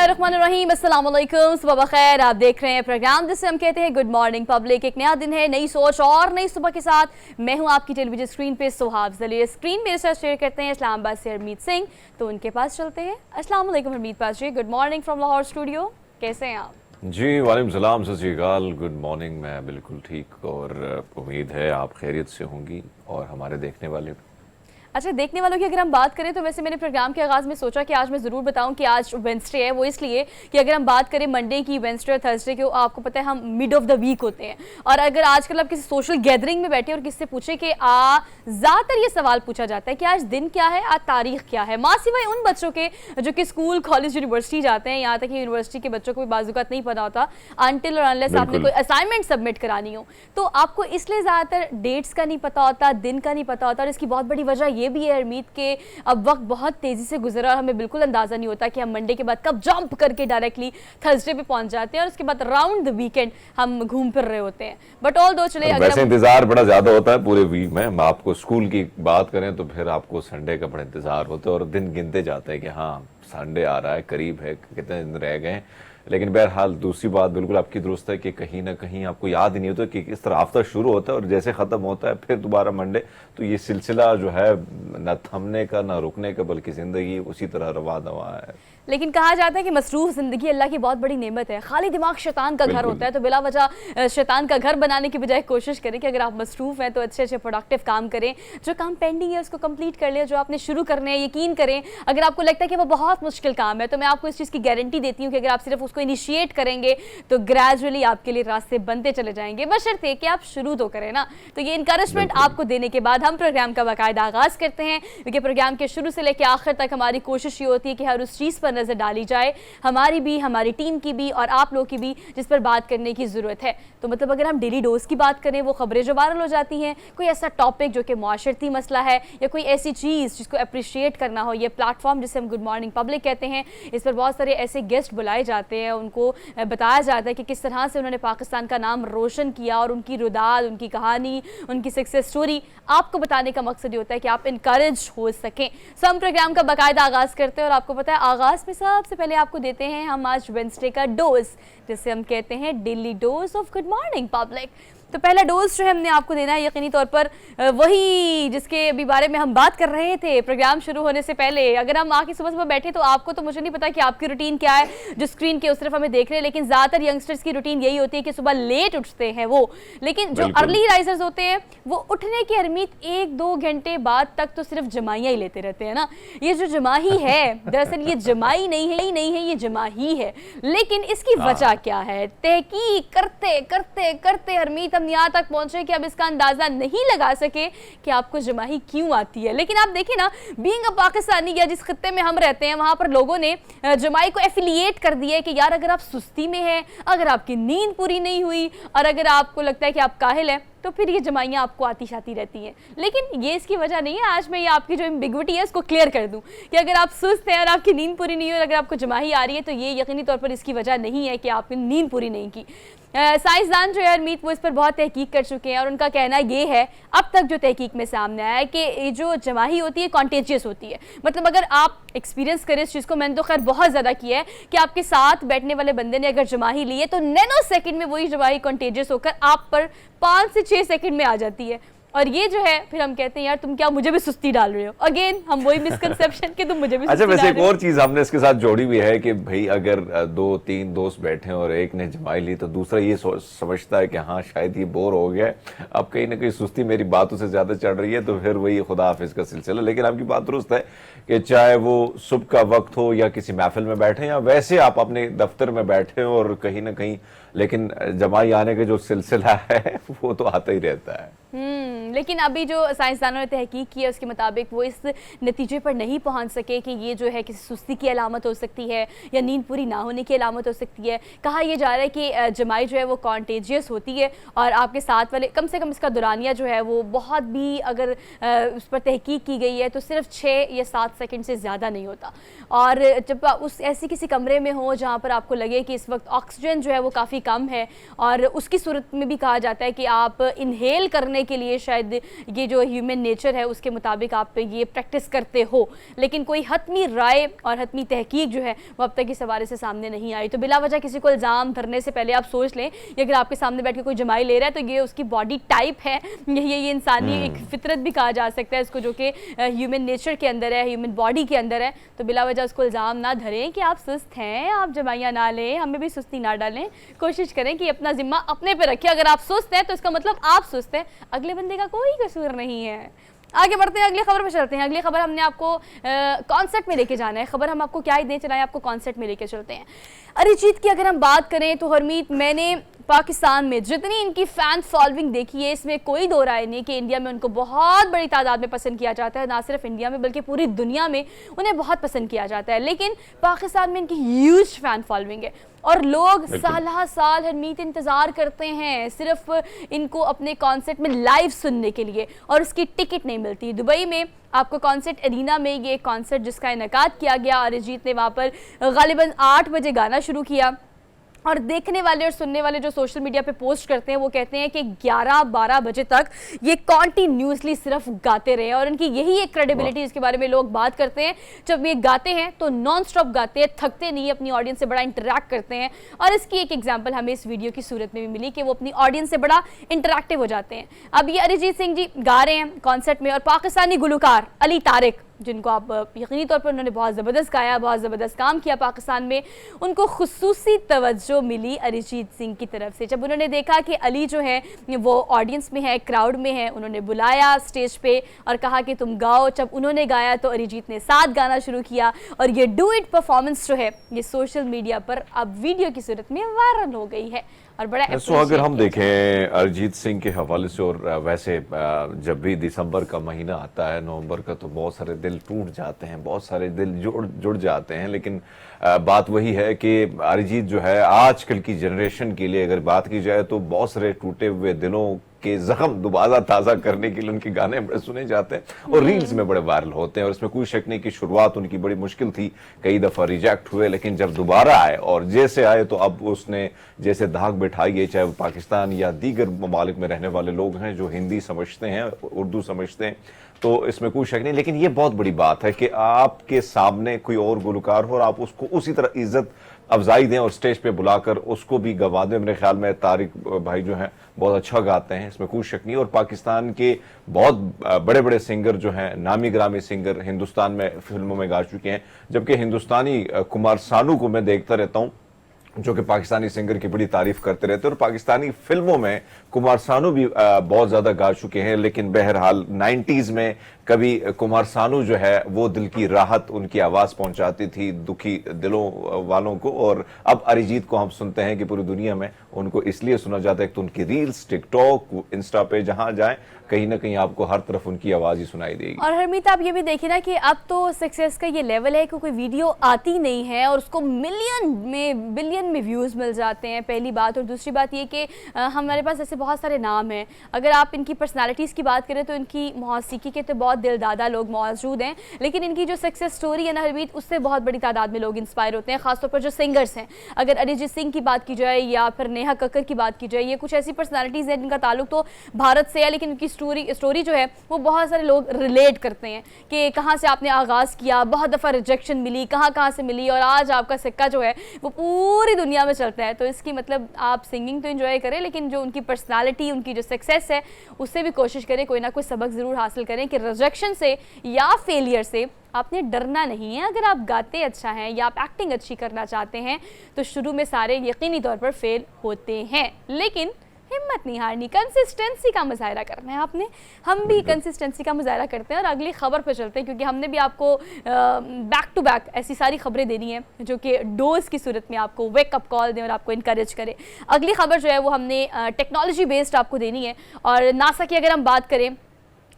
बिस्मिल्लाहिर्रहमानिर्रहीम, अस्सलाम वालेकुम, सुबह बखैर। आप देख रहे हैं प्रोग्राम जिसे हम कहते हैं गुड मॉर्निंग पब्लिक। एक नया दिन है, नई सोच और नई सुबह के साथ मैं हूं आपकी टेलीविजन स्क्रीन पे सुहाब जलील। स्क्रीन मेरे साथ शेयर करते हैं इस्लामाबाद से हरमीत सिंह, तो उनके पास चलते हैं। अस्सलाम वालेकुम हरमीत पास ji, good morning from Lahore studio, कैसे हैं आप? जी वालेकुम सलाम, सत श्री अकाल, गुड मॉर्निंग। मैं बिल्कुल ठीक और उम्मीद है आप खैरियत से होंगी और हमारे देखने वाले भी। अच्छा, देखने वालों की अगर हम बात करें तो वैसे मैंने प्रोग्राम के आगाज़ में सोचा कि आज मैं ज़रूर बताऊं कि आज वेंसडे है। वो इसलिए कि अगर हम बात करें मंडे की, वेंसडे और थर्सडे की, आपको पता है हम मिड ऑफ द वीक होते हैं। और अगर आजकल आप किसी सोशल गैदरिंग में बैठे और किससे पूछे कि ज़्यादातर ये सवाल पूछा जाता है कि आज दिन क्या है, आज तारीख क्या है, माँ सिवाय उन बच्चों के जो कि स्कूल, कॉलेज, यूनिवर्सिटी जाते हैं। यहाँ तक कि यूनिवर्सिटी के बच्चों को भी बाज़ुकात नहीं पता होता अनटिल और अनलेस आपने कोई असाइनमेंट सबमिट करानी हो। तो आपको इसलिए ज़्यादातर डेट्स का नहीं पता होता, दिन का नहीं पता होता। और इसकी बहुत बड़ी वजह यह भी है हरमीत के अब वक्त बहुत तेजी से गुजरा और हमें बिल्कुल अंदाजा नहीं होता कि हम मंडे के बाद कब जंप करके डायरेक्टली थर्सडे पे पहुंच जाते हैं और उसके बाद राउंड द वीकेंड हम घूम फिर रहे होते हैं। बट ऑल दो चले, वैसे इंतजार बड़ा ज्यादा होता है पूरे वीक में। आपको स्कूल की बात करें तो फिर आपको संडे का बड़ा इंतजार होता है और दिन गिनते जाते हैं कि हाँ संडे आ रहा है, करीब है, कितने दिन रह गए। लेकिन बहरहाल दूसरी बात बिल्कुल आपकी दुरुस्त है कि कहीं ना कहीं आपको याद ही नहीं होता कि किस तरह हफ्ता शुरू होता है और जैसे ख़त्म होता है फिर दोबारा मंडे। तो ये सिलसिला जो है न थमने का ना रुकने का, बल्कि ज़िंदगी उसी तरह रवा दवा है। लेकिन कहा जाता है कि मसरूफ ज़िंदगी अल्लाह की बहुत बड़ी नेमत है। खाली दिमाग शैतान का घर होता है, तो बिला वजह शैतान का घर बनाने की बजाय कोशिश करें कि अगर आप मसरूफ हैं तो अच्छे अच्छे प्रोडक्टिव काम करें। जो काम पेंडिंग है उसको कंप्लीट कर लें, जो आपने शुरू करने हैं यकीन करें। अगर आपको लगता है कि वो बहुत मुश्किल काम है तो मैं आपको इस चीज़ की गारंटी देती हूँ कि अगर आप सिर्फ उसको इनिशिएट करेंगे तो ग्रेजुअली आपके लिए रास्ते बनते चले जाएंगे, बशर्ते कि आप शुरू तो करें ना। तो ये इंकरेजमेंट आपको देने के बाद हम प्रोग्राम का बाकायदा आगाज़ करते हैं, क्योंकि प्रोग्राम के शुरू से लेकर आखिर तक हमारी कोशिश ये होती है कि हर उस चीज़ पर नज़र डाली जाए, हमारी भी, हमारी टीम की भी और आप लोग की भी, जिस पर बात करने की ज़रूरत है। तो मतलब अगर हम डेली डोज की बात करें, वो खबरें जो वायरल हो जाती हैं, कोई ऐसा टॉपिक जो कि माशरती मसला है या कोई ऐसी चीज़ जिसको अप्रिशिएट करना हो, ये प्लेटफॉर्म जिसे हम गुड मॉर्निंग पब्लिक कहते हैं, इस पर बहुत सारे ऐसे गेस्ट बुलाए जाते हैं। उनको बताया जाता है कि किस तरह से उन्होंने पाकिस्तान का नाम रोशन किया और उनकी रुदाद, उनकी कहानी, उनकी सक्सेस स्टोरी आपको बताने का मकसद ये होता है कि आप इनकरेज हो सकें। सो हम प्रोग्राम का बाकायदा आगाज़ करते हैं और आपको पता है आगाज़ में सबसे पहले आपको देते हैं हम आज वेंसडे का डोज, जिसे हम कहते हैं daily dose of good morning public. तो पहला डोज जो है हमने आपको देना है यकीनी तौर पर वही जिसके अभी बारे में हम बात कर रहे थे प्रोग्राम शुरू होने से पहले। अगर हम आके सुबह सुबह बैठे तो आपको तो मुझे नहीं पता कि आपकी रूटीन क्या है जो स्क्रीन के उस तरफ हमें देख रहे हैं, लेकिन ज़्यादातर यंगस्टर्स की रूटीन यही होती है कि सुबह लेट उठते हैं वो। लेकिन जो अर्ली राइजर्स होते हैं वो उठने की हरमीत 1-2 घंटे बाद तक तो सिर्फ जमाइयाँ ही लेते रहते हैं ना। ये जो जमाही है दरअसल ये जमाई नहीं है, ये जमाही है। लेकिन इसकी वजह क्या है? तहकीक करते करते करते हरमीत यहाँ तक पहुंचे कि अब इसका अंदाजा नहीं लगा सके कि आपको जमाही क्यों आती है। लेकिन आप देखिए ना, बीइंग अ पाकिस्तानी या जिस खत्ते में हम रहते हैं वहां पर लोगों ने जमाई को एफिलिएट कर दिया है कि यार अगर आप सुस्ती में हैं, अगर आपकी नींद पूरी नहीं हुई और अगर आपको लगता है कि आप काहिल हैं तो फिर ये जमाइयाँ आपको आती जाती रहती हैं। लेकिन ये इसकी वजह नहीं है। आज मैं ये आपकी जो एम्बिग्विटी है उसको क्लियर कर दूं कि अगर आप सुस्त हैं और आपकी नींद पूरी नहीं हुई और अगर आपको जमाही आ रही है तो ये यकीनी तौर पर इसकी वजह नहीं है कि आपकी नींद पूरी नहीं की। साइंसदान जो है हरमीत वो इस पर बहुत तहकीक कर चुके हैं और उनका कहना ये है, अब तक जो तहकीक में सामने आया है, कि जो जमाही होती है कॉन्टेजियस होती है। मतलब अगर आप एक्सपीरियंस करें इस चीज़ को, मैंने तो खैर बहुत ज़्यादा किया है कि आपके साथ बैठने वाले बंदे ने अगर जमाही ली है तो नैनो सेकंड में वही जमाही कॉन्टेजियस होकर आप पर 5 से 6 सेकंड में आ जाती है। और ये जो है फिर हम कहते हैं यार तुम क्या मुझे भी सुस्ती डाल रहे हो। अगेन हम वही मिसकंसेप्शन कि तुम मुझे भी अच्छा, वैसे एक और चीज हमने इसके साथ जोड़ी भी है कि भाई अगर 2-3 दोस्त बैठे हैं और एक ने जमाई ली तो दूसरा ये समझता है कि हाँ शायद ये बोर हो गया है, अब कहीं ना कहीं सुस्ती मेरी बातों से ज्यादा चढ़ रही है, तो फिर वही खुदा हाफिज का सिलसिला। लेकिन आपकी बात दुरुस्त है कि चाहे वो सुबह का वक्त हो या किसी महफिल में बैठे या वैसे आप अपने दफ्तर में बैठे हो और कहीं ना कहीं, लेकिन जमाई आने का जो सिलसिला है वो तो आता ही रहता है। लेकिन अभी जो साइंसदानों ने तहकीक की है उसके मुताबिक वो इस नतीजे पर नहीं पहुंच सके कि ये जो है किसी सुस्ती की अलामत हो सकती है या नींद पूरी ना होने की अलामत हो सकती है। कहा यह जा रहा है कि जमाई जो है वो कॉन्टेजियस होती है और आपके साथ वाले कम से कम इसका दौरानिया जो है वो बहुत भी अगर उस पर तहकीक की गई है तो सिर्फ 6 या 7 सेकंड से ज़्यादा नहीं होता। और जब उस ऐसी किसी कमरे में हो जहाँ पर आपको लगे कि इस वक्त ऑक्सीजन जो है वो काफ़ी कम है, और उसकी सूरत में भी कहा जाता है कि आप इनहेल करने के लिए शायद ये जो ह्यूमन नेचर है उसके मुताबिक आप ये प्रैक्टिस करते हो, लेकिन कोई हतमी राय और हतमी तहकीक जो है वो अब तक इस हवाले से सामने नहीं आई। तो बिला वजह किसी को इल्ज़ाम धरने से पहले आप सोच लें कि अगर आपके सामने बैठ के कोई जमाई ले रहा है तो ये उसकी बॉडी टाइप है, ये इंसानी एक फितरत भी कहा जा सकता है इसको, जो कि ह्यूमन नेचर के अंदर है, ह्यूमन बॉडी के अंदर है। तो बिला वजह उसको इल्ज़ाम ना धरें कि आप सुस्त हैं, आप जमाइयाँ ना लें, हमें भी सुस्ती ना डालें। कोशिश करें कि अपना जिम्मा अपने पे रखें। अगर आप सुस्त हैं तो इसका मतलब आप सुस्त हैं, अगले बंदे का कोई कसूर नहीं है। आगे बढ़ते हैं, अगली खबर पे चलते हैं। अगली खबर हमने आपको कॉन्सर्ट में लेके जाना है। खबर हम आपको क्या ही दें चलाएं, आपको कॉन्सर्ट में लेके चलते हैं। अरिजीत की अगर हम बात करें तो हरमीत, मैंने पाकिस्तान में जितनी इनकी फ़ैन फॉलोइंग देखी है इसमें कोई दो राय नहीं कि इंडिया में उनको बहुत बड़ी तादाद में पसंद किया जाता है। ना सिर्फ इंडिया में बल्कि पूरी दुनिया में उन्हें बहुत पसंद किया जाता है। लेकिन पाकिस्तान में इनकी ह्यूज फ़ैन फॉलोइंग है और लोग साल साल हरमीत इंतज़ार करते हैं सिर्फ इनको अपने कॉन्सर्ट में लाइव सुनने के लिए, और उसकी टिकट नहीं मिलती। दुबई में आपको कॉन्सर्ट एरिना में ये कॉन्सर्ट जिसका इनेकाद किया गया, अरिजीत ने वहाँ पर गालिबन 8 बजे गाना शुरू किया, और देखने वाले और सुनने वाले जो सोशल मीडिया पे पोस्ट करते हैं वो कहते हैं कि 11-12 बजे तक ये कॉन्टिन्यूसली सिर्फ गाते रहे, और उनकी यही एक क्रेडिबिलिटी जिसके बारे में लोग बात करते हैं। जब ये गाते हैं तो नॉन स्टॉप गाते हैं, थकते नहीं, अपनी ऑडियंस से बड़ा इंटरैक्ट करते हैं, और इसकी एक एग्जांपल हमें इस वीडियो की सूरत में भी मिली कि वो अपनी ऑडियंस से बड़ा इंटरैक्टिव हो जाते हैं। अब ये अरिजीत सिंह जी गा रहे हैं कॉन्सर्ट में, और पाकिस्तानी गुलकार अली तारिक, जिनको आप यकीनी तौर पर उन्होंने बहुत ज़बरदस्त गाया, बहुत ज़बरदस्त काम किया पाकिस्तान में, उनको खुसूसी तवज्जो मिली अरिजीत सिंह की तरफ से। जब उन्होंने देखा कि अली जो है वो ऑडियंस में है, क्राउड में है, उन्होंने बुलाया स्टेज पे और कहा कि तुम गाओ। जब उन्होंने गाया तो अरिजीत ने साथ गाना शुरू किया, और ये डू इट परफॉर्मेंस जो है ये सोशल मीडिया पर अब वीडियो की सूरत में वायरल हो गई है और बड़ा अगर हम देखें अरिजीत सिंह के हवाले से, और वैसे जब भी दिसंबर का महीना आता है, नवंबर का, तो बहुत सारे दिल टूट जाते हैं, बहुत सारे दिल जुड़ जाते हैं। लेकिन बात वही है कि अरिजीत जो है आजकल की जनरेशन के लिए अगर बात की जाए तो बहुत सारे टूटे हुए दिलों के जख्म दोबारा ताज़ा करने के लिए उनके गाने बड़े सुने जाते हैं और रील्स में बड़े वायरल होते हैं। और इसमें कोई शक नहीं कि शुरुआत उनकी बड़ी मुश्किल थी, कई दफ़ा रिजेक्ट हुए, लेकिन जब दोबारा आए और जैसे आए तो अब उसने जैसे धाक बिठाई है, चाहे वो पाकिस्तान या दीगर ममालिक में रहने वाले लोग हैं जो हिंदी समझते हैं, उर्दू समझते हैं, तो इसमें कोई शक नहीं। लेकिन ये बहुत बड़ी बात है कि आपके सामने कोई और गुलकार हो और आप उसको उसी तरह इज्जत अफजाई दें और स्टेज पे बुलाकर उसको भी गवा दें। मेरे ख्याल में तारिक भाई जो हैं बहुत अच्छा गाते हैं, इसमें कोई शक नहीं। और पाकिस्तान के बहुत बड़े बड़े सिंगर जो हैं, नामी ग्रामी सिंगर, हिंदुस्तान में फिल्मों में गा चुके हैं, जबकि हिंदुस्तानी कुमार सानू को मैं देखता रहता हूँ जो कि पाकिस्तानी सिंगर की बड़ी तारीफ करते रहते हैं, और पाकिस्तानी फिल्मों में कुमार सानू भी बहुत ज़्यादा गा चुके हैं। लेकिन बहरहाल 90s में कभी कुमार सानू जो है वो दिल की राहत, उनकी आवाज़ पहुंचाती थी दुखी दिलों वालों को, और अब अरिजीत को हम सुनते हैं कि पूरी दुनिया में उनको इसलिए सुना जाता है कि तो उनकी रील्स, टिकटॉक, इंस्टा पे जहाँ जाए कहीं ना कहीं आपको हर तरफ उनकी आवाज़ ही सुनाई देगी। और हरमीत आप ये भी देखिए ना कि अब तो सक्सेस का ये लेवल है कि कोई वीडियो आती नहीं है और उसको बिलियन में व्यूज़ मिल जाते हैं, पहली बात। और दूसरी बात ये कि हमारे पास ऐसे बहुत सारे नाम हैं। अगर आप इनकी पर्सनालिटीज़ की बात करें तो इनकी मौसीकी के तो बहुत दिलदादा लोग मौजूद हैं, लेकिन इनकी जो सक्सेस स्टोरी है ना हरमीत, उससे बहुत बड़ी तादाद में लोग इंस्पायर होते हैं, खासतौर पर जो सिंगर्स हैं। अगर अरिजीत सिंह की बात की जाए या फिर नेहा कक्कर की बात की जाए, ये कुछ ऐसी पर्सनालिटीज़ हैं जिनका ताल्लुक तो भारत से है, लेकिन इनकी स्टोरी जो है वो बहुत सारे लोग रिलेट करते हैं कि कहाँ से आपने आगाज़ किया, बहुत दफ़ा रिजेक्शन मिली, कहाँ से मिली, और आज आपका सिक्का जो है वो पूरी दुनिया में चलता है। तो इसकी मतलब आप सिंगिंग तो एंजॉय करें, लेकिन जो उनकी पर्सनालिटी, उनकी जो सक्सेस है, उससे भी कोशिश करें कोई ना कोई सबक ज़रूर हासिल करें कि रिजेक्शन से या फेलियर से आपने डरना नहीं है। अगर आप गाते अच्छा हैं या आप एक्टिंग अच्छी करना चाहते हैं तो शुरू में सारे यकीनी तौर पर फेल होते हैं, लेकिन हिम्मत नहीं हारनी, कंसिस्टेंसी का मुजाहरा करना है आपने। हम भी कंसिस्टेंसी का मुजाहरा करते हैं और अगली खबर पर चलते हैं, क्योंकि हमने भी आपको बैक टू बैक ऐसी सारी खबरें देनी है जो कि डोज की सूरत में आपको वेकअप कॉल दें और आपको इनकरेज करें। अगली खबर जो है वो हमने टेक्नोलॉजी बेस्ड आपको देनी है, और नासा की अगर हम बात करें,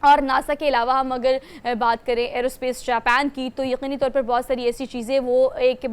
और नासा के अलावा हम अगर बात करें एरोस्पेस जापान की, तो यकीनी तौर पर बहुत सारी ऐसी चीज़ें वो एक के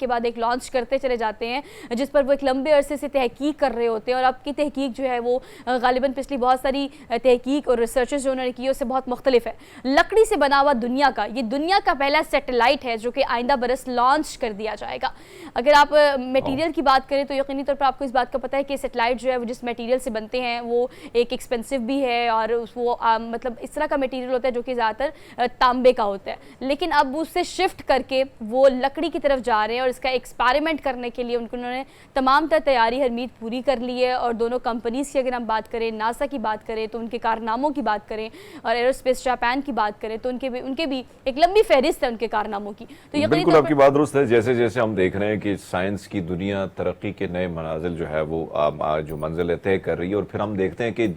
बाद एक लॉन्च करते चले जाते हैं जिस पर वो एक लंबे अरसे से तहकीक कर रहे होते हैं। और अब की तहकीक जो है वो गालिबन पिछली बहुत सारी तहकीक और रिसर्चेस जो उन्होंने की उससे बहुत मुख्तलिफ है। लकड़ी से बना हुआ दुनिया का ये दुनिया का पहला सैटेलाइट है जो कि आइंदा बरस लॉन्च कर दिया जाएगा। अगर आप मटेरियल की बात करें तो यकीनी तौर पर आपको इस बात का पता है कि सैटेलाइट जो है वो जिस मटेरियल से बनते हैं वो एक एक्सपेंसिव भी है और वो मतलब इस तरह का मटेरियल होता है जो कि ज़्यादातर तांबे का होता है। लेकिन अब उससे शिफ्ट करके वो लकड़ी की तरफ जा रहे हैं और इसका एक्सपेरिमेंट करने के लिए उन्होंने तमाम तर तैयारी हरमीत पूरी कर ली है। और दोनों कंपनीज़ की अगर हम बात करें, नासा की बात करें तो उनके कारनामों की बात करें, और एरोस्पेस जापान की बात करें तो उनके भी एक लंबी फहरिस्त है उनके कारनामों की। तो बिल्कुल आपकी बात दुरुस्त है। जैसे जैसे हम देख रहे हैं कि साइंस की दुनिया तरक्की के नए मनाजिल जो है वो जो मंजिल तय कर रही है, और फिर हम देखते हैं कि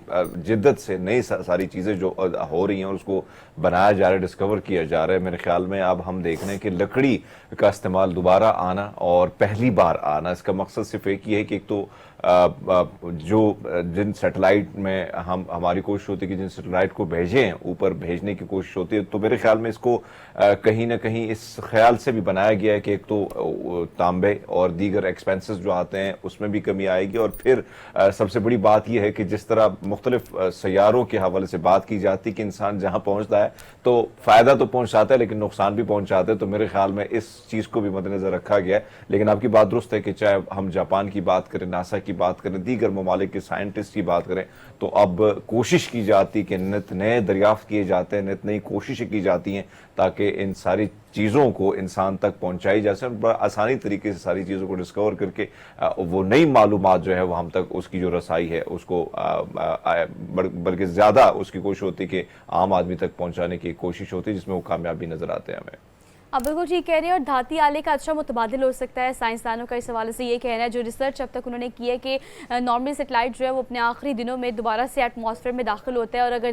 जिद्दत से नई सारी चीज़ें जो हो रही हैं और उसको बनाया जा रहा है, डिस्कवर किया जा रहा है। मेरे ख्याल में अब हम देख रहे हैं कि लकड़ी का इस्तेमाल दोबारा आना और पहली बार आना, इसका मकसद सिर्फ एक ही है कि एक तो जो जिन सैटेलाइट में हमारी कोशिश होती है कि जिन सैटेलाइट को भेजें ऊपर भेजने की कोशिश होती है, तो मेरे ख्याल में इसको कहीं ना कहीं इस ख्याल से भी बनाया गया है कि एक तो तांबे और दीगर एक्सपेंसेस जो आते हैं उसमें भी कमी आएगी। और फिर सबसे बड़ी बात यह है कि जिस तरह मुख्तलिफ सैयारों के हवाले से बात की जाती है कि इंसान जहाँ पहुँचता है तो फ़ायदा तो पहुँचाता है लेकिन नुकसान भी पहुँचाते हैं, तो मेरे ख्याल में इस चीज़ को भी मद्देनज़र रखा गया है। लेकिन आपकी बात दुरुस्त है कि चाहे हम जापान की बात करें, नासा की बात करें, दीगर ममालिक के साइंटिस्ट की बात करें, तो अब कोशिश की जाती है कि नित नए दरियाफ्त किए जाते हैं, नित नई कोशिशें की जाती हैं ताकि इन सारी चीज़ों को इंसान तक पहुंचाई जा सके, बड़ा आसानी तरीके से सारी चीज़ों को डिस्कवर करके वो नई मालूमात जो है वो हम तक उसकी जो रसाई है उसको बल्कि ज़्यादा उसकी कोशिश होती है कि आम आदमी तक पहुंचाने की कोशिश होती है, जिसमें वो कामयाबी नज़र आते हैं हमें। आप बिल्कुल ठीक कह रहे हैं। और धाती आले का अच्छा मुतबादिल हो सकता है, साइंसदानों का इस हवाले से ये कहना है। जो रिसर्च अब तक उन्होंने की है कि नॉर्मल सेटेलाइट जो है वो अपने आखिरी दिनों में दोबारा से एटमॉस्फेयर में दाखिल होता है, और अगर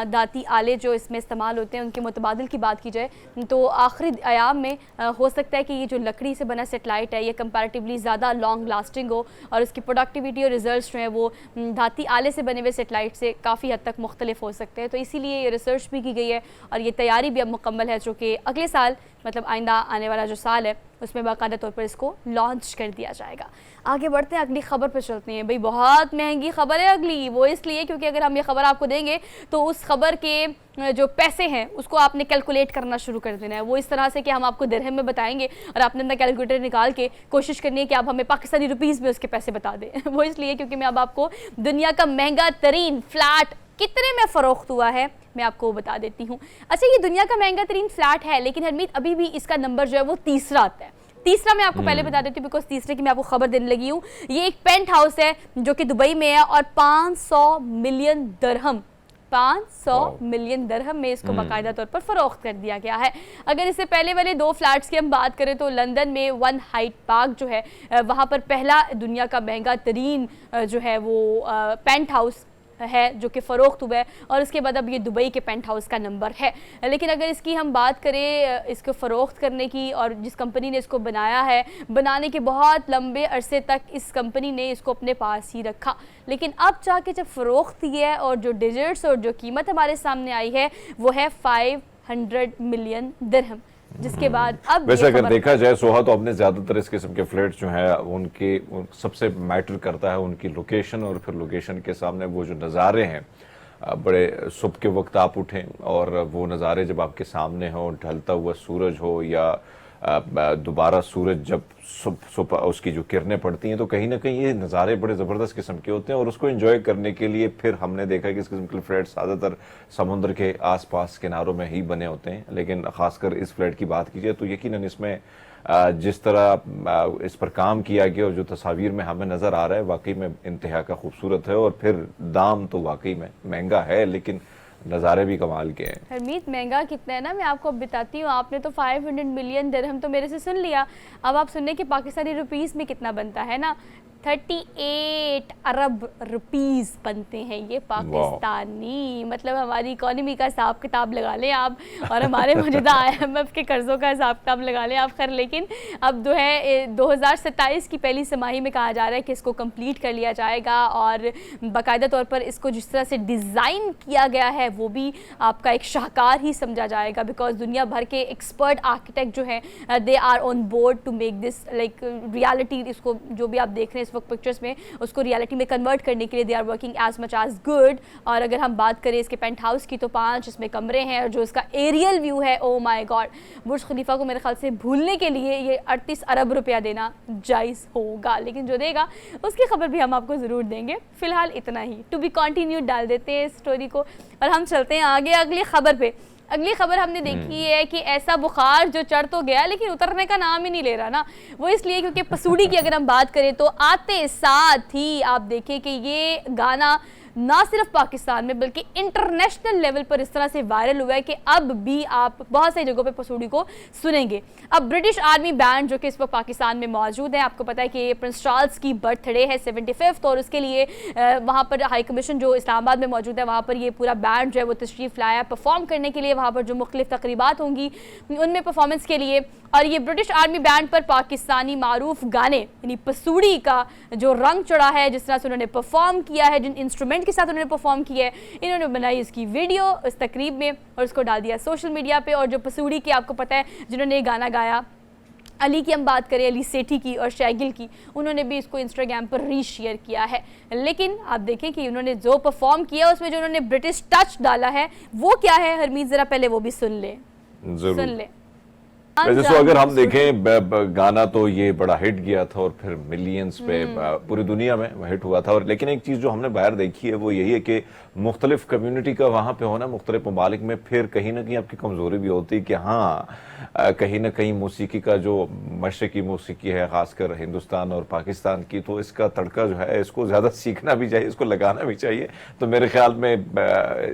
धाती आले जो इसमें इस्तेमाल होते हैं उनके मुतबादिल की बात की जाए तो आखिरी अयाम में हो सकता है कि ये जो लकड़ी से बना सेटेलाइट है ये कंपैरेटिवली ज़्यादा लॉन्ग लास्टिंग हो और उसकी प्रोडक्टिविटी और रिजल्ट जो है वो धाती आले से बने हुए सेटेलाइट से काफ़ी हद तक मुख्तलिफ हो सकते हैं। तो इसीलिए ये रिसर्च भी की गई है और ये तैयारी भी अब मुकम्मल है जो कि अगले साल मतलब आइंदा आने वाला जो साल है उसमें बाकायदा तौर पर इसको लॉन्च कर दिया जाएगा। आगे बढ़ते हैं, अगली खबर पर चलते हैं। भाई बहुत महंगी खबर है अगली, वो इसलिए क्योंकि अगर हम ये खबर आपको देंगे तो उस खबर के जो पैसे हैं उसको आपने कैलकुलेट करना शुरू कर देना है। वो इस तरह से कि हम आपको दिरहम में बताएंगे और आपने अपना कैलकुलेटर निकाल के कोशिश करनी है कि आप हमें पाकिस्तानी रुपीज़ में उसके पैसे बता दें। वो इसलिए क्योंकि मैं अब आपको दुनिया का महंगा तरीन फ्लैट कितने में फ़रोख्त हुआ है मैं आपको बता देती हूँ। अच्छा, ये दुनिया का महंगा तरीन फ्लैट है लेकिन हरमीत अभी भी इसका नंबर जो है वो तीसरा आता है। तीसरा मैं आपको पहले बता देती हूँ बिकॉज तीसरे की मैं आपको खबर देने लगी हूँ। ये एक पेंट हाउस है जो कि दुबई में है और 500 मिलियन दरहम 500 मिलियन दरहम में इसको बाकायदा तौर पर फरोख्त कर दिया गया है। अगर इससे पहले वाले दो फ्लैट्स की हम बात करें तो लंदन में वन हाइट पार्क जो है वहाँ पर पहला दुनिया का महंगा तरीन जो है वो पेंट हाउस है जो कि फ़रोख्त हुआ है और उसके बाद अब ये दुबई के पेंट हाउस का नंबर है। लेकिन अगर इसकी हम बात करें इसको फ़रोख्त करने की और जिस कंपनी ने इसको बनाया है, बनाने के बहुत लंबे अरसे तक इस कंपनी ने इसको अपने पास ही रखा, लेकिन अब जाके जब फ़रोख्त की है और जो डिजिट्स और जो कीमत हमारे सामने आई है वो है 500 मिलियन दिरहम, जिसके बाद अब वैसे अगर देखा जाए सोहा तो अपने ज्यादातर इस किस्म के फ्लैट जो है उनके सबसे मैटर करता है उनकी लोकेशन, और फिर लोकेशन के सामने वो जो नज़ारे हैं बड़े सुबह के वक्त आप उठें और वो नज़ारे जब आपके सामने हो, ढलता हुआ सूरज हो या दोबारा सूरज जब सुबह उसकी जो किरणें पड़ती हैं, तो कहीं ना कहीं ये नज़ारे बड़े ज़बरदस्त किस्म के होते हैं और उसको एंजॉय करने के लिए फिर हमने देखा कि इस किस्म के फ्लैट ज़्यादातर समुद्र के आसपास किनारों में ही बने होते हैं। लेकिन ख़ासकर इस फ्लैट की बात कीजिए तो यकीनन इसमें जिस तरह इस पर काम किया गया और जो तस्वीर में हमें नज़र आ रहा है वाकई में इंतहा का खूबसूरत है, और फिर दाम तो वाकई में महंगा है लेकिन नज़ारे भी कमाल के हैं। हरमीत महंगा कितना है ना मैं आपको बताती हूँ। आपने तो 500 मिलियन दिरहम तो मेरे से सुन लिया, अब आप सुनने के पाकिस्तानी रुपीस में कितना बनता है ना। 38 अरब रुपीस बनते हैं ये पाकिस्तानी। मतलब हमारी इकोनॉमी का हिसाब किताब लगा लें आप, और हमारे मौजूदा IMF के कर्ज़ों का हिसाब किताब लगा लें आप। खैर, लेकिन अब जो है 2027 की पहली तिमाही में कहा जा रहा है कि इसको कंप्लीट कर लिया जाएगा, और बाकायदा तौर पर इसको जिस तरह से डिज़ाइन किया गया है वो भी आपका एक शाहकार ही समझा जाएगा, बिकॉज दुनिया भर के एक्सपर्ट आर्किटेक्ट जो हैं they are on board to make this like reality. इसको जो भी आप देख रहे हैं इस वक्त पिक्चर्स में, उसको रियलिटी में कन्वर्ट करने के लिए they are working as much as good. और अगर हम बात करें इसके पेंट हाउस की तो 5 इसमें कमरे हैं, और जो इसका एरियल व्यू है, ओ माय गॉड, बुर्ज खलीफा को मेरे ख्याल से भूलने के लिए ये 38 अरब रुपया देना जायज़ होगा, लेकिन जो देगा उसकी खबर भी हम आपको ज़रूर देंगे। फिलहाल इतना ही, टू बी कंटिन्यू डाल देते हैं इस स्टोरी को और हम चलते हैं आगे अगली खबर पे। अगली खबर हमने देखी है कि ऐसा बुखार जो चढ़ तो गया लेकिन उतरने का नाम ही नहीं ले रहा ना। वो इसलिए क्योंकि पसूड़ी की अगर हम बात करें तो आते साथ ही आप देखें कि ये गाना ना सिर्फ पाकिस्तान में बल्कि इंटरनेशनल लेवल पर इस तरह से वायरल हुआ है कि अब भी आप बहुत सारी जगहों पे पसूड़ी को सुनेंगे। अब ब्रिटिश आर्मी बैंड जो कि इस वक्त पाकिस्तान में मौजूद है, आपको पता है कि प्रिंस चार्ल्स की बर्थडे है 75th, और उसके लिए वहाँ पर हाई कमीशन जो इस्लामाबाद में मौजूद है वहाँ पर ये पूरा बैंड जो है वो तशरीफ़ लाया परफॉर्म करने के लिए। वहाँ पर जो मुख्तलिफ तकरीबात होंगी उनमें परफॉर्मेंस के लिए, और ये ब्रिटिश आर्मी बैंड पर पाकिस्तानी मारूफ गाने यानी पसूड़ी का जो रंग चढ़ा है, जिस तरह से उन्होंने परफॉर्म किया है, जिन इंस्ट्रूमेंट के साथ उन्होंने परफॉर्म किया है, इन्होंने बनाई इसकी वीडियो इस तकरीब में और उसको डाल दिया सोशल मीडिया पे। और जो पसूड़ी की आपको पता है जिन्होंने ये गाना गाया, अली की हम बात करें, अली सेठी की और शैगिल की, उन्होंने भी इसको इंस्टाग्राम पर रीशेयर किया है। लेकिन आप देखें कि उन्होंने जो परफॉर्म किया उसमें जो उन्होंने ब्रिटिश टच डाला है वो क्या है, हरमीत ज़रा पहले वो भी सुन ले। वैसे तो अगर हम देखें गाना तो ये बड़ा हिट गया था और फिर मिलियंस पे पूरी दुनिया में हिट हुआ था। और लेकिन एक चीज़ जो हमने बाहर देखी है वो यही है कि मुख्तलिफ कम्युनिटी का वहाँ पे होना मुख्तलिफ ममालिक में फिर कहीं ना कहीं आपकी कमज़ोरी भी होती है कि हाँ कहीं ना कहीं मौसीकी का जो मशरक़ी मौसीकी है ख़ासकर हिंदुस्तान और पाकिस्तान की, तो इसका तड़का जो है इसको ज़्यादा सीखना भी चाहिए, इसको लगाना भी चाहिए। तो मेरे ख्याल में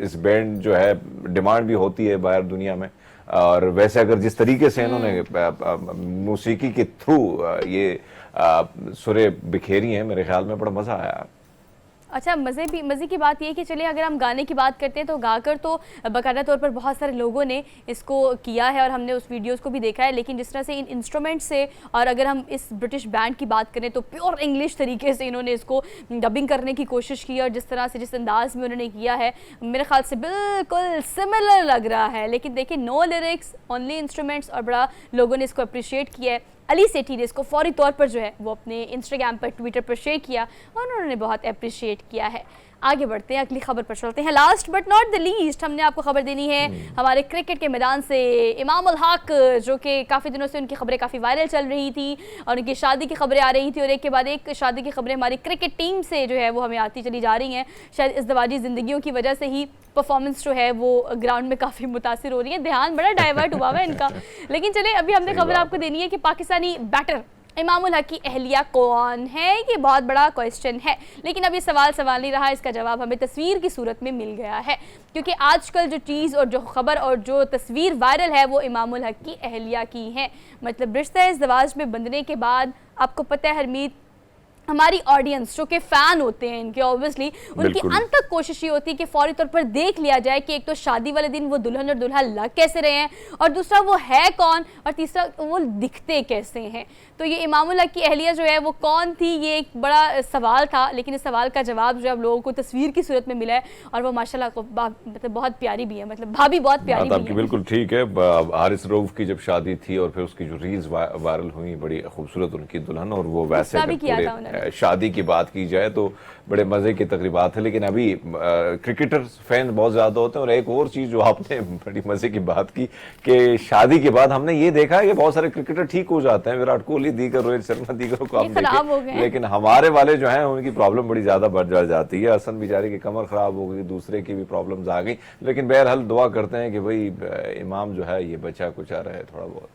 इस बैंड जो है डिमांड भी होती है बाहर दुनिया में। और वैसे अगर जिस तरीके से इन्होंने मौसीकी के थ्रू ये सुरें बिखेरी हैं, मेरे ख्याल में बड़ा मज़ा आया। अच्छा, मज़े की बात ये है कि चलिए अगर हम गाने की बात करते हैं तो गाकर तो बाकायदा तौर पर बहुत सारे लोगों ने इसको किया है और हमने उस वीडियोस को भी देखा है, लेकिन जिस तरह से इन इंस्ट्रूमेंट से, और अगर हम इस ब्रिटिश बैंड की बात करें तो प्योर इंग्लिश तरीके से इन्होंने इसको डबिंग करने की कोशिश की, और जिस तरह से जिस अंदाज में उन्होंने किया है मेरे ख्याल से बिल्कुल सिमिलर लग रहा है। लेकिन देखिए, नो लिरिक्स, ओनली इंस्ट्रूमेंट्स, और बड़ा लोगों ने इसको अप्रिशिएट किया है। अली सेठी ने इसको फौरी तौर पर जो है वो अपने इंस्टाग्राम पर, ट्विटर पर शेयर किया और उन्होंने बहुत अप्रिशिएट किया है। आगे बढ़ते हैं, अगली खबर पर चलते हैं। Last but not the least हमने आपको खबर देनी है हमारे क्रिकेट के मैदान से। इमाम उल हक, जो कि काफ़ी दिनों से उनकी खबरें काफ़ी वायरल चल रही थी और उनकी शादी की खबरें आ रही थी, और एक के बाद एक शादी की खबरें हमारी क्रिकेट टीम से जो है वो हमें आती चली जा रही हैं। शायद इस दवाजी ज़िंदगियों की वजह से ही परफॉर्मेंस जो है वो ग्राउंड में काफ़ी मुतासिर हो रही है, ध्यान बड़ा डाइवर्ट हुआ है इनका। लेकिन चले, अभी हमने खबर आपको देनी है कि पाकिस्तानी बैटर इमाम उल हक की अहलिया कौन है, ये बहुत बड़ा क्वेश्चन है। लेकिन अब ये सवाल नहीं रहा, इसका जवाब हमें तस्वीर की सूरत में मिल गया है, क्योंकि आजकल जो चीज़ और जो खबर और जो तस्वीर वायरल है वो इमाम उल हक की अहलिया की है। मतलब रिश्ता इज़्दिवाज में बंधने के बाद आपको पता है हरमीत, हमारी ऑडियंस जो कि फ़ैन होते हैं इनके, ऑब्वियसली उनकी अंत तक कोशिश ये होती है कि फौरी तौर पर देख लिया जाए कि एक तो शादी वाले दिन वो दुल्हन और दुल्हा लग कैसे रहे हैं, और दूसरा वो है कौन, और तीसरा वो दिखते कैसे हैं। तो ये इमाम उल हक की अहलिया जो है वो कौन थी, ये एक बड़ा सवाल था, लेकिन इस सवाल का जवाब जो है लोगों को तस्वीर की सूरत में मिला है, और वो माशाल्लाह मतलब बहुत प्यारी भी है, मतलब भाभी बहुत प्यारी भी है। बिल्कुल ठीक है। हारिस रऊफ की जब शादी थी और फिर उसकी जो रील्स वायरल हुई, बड़ी खूबसूरत उनकी दुल्हन, और वो वैसे शादी की बात की जाए तो बड़े मजे की तकरीबात है। लेकिन अभी क्रिकेटर फैन बहुत ज्यादा होते हैं। और एक और चीज जो आपने बड़ी मजे की बात की कि शादी के बाद हमने ये देखा है कि बहुत सारे क्रिकेटर ठीक हो जाते हैं, विराट कोहली दीगर, रोहित शर्मा दीगर को आप देखें, लेकिन हमारे वाले जो हैं उनकी प्रॉब्लम बड़ी ज्यादा बढ़ जाती है। हसन बेचारे की कमर खराब हो गई, दूसरे की भी प्रॉब्लम्स आ गई, लेकिन बहरहाल दुआ करते हैं कि भाई इमाम जो है ये बचा कुचा रहे थोड़ा बहुत।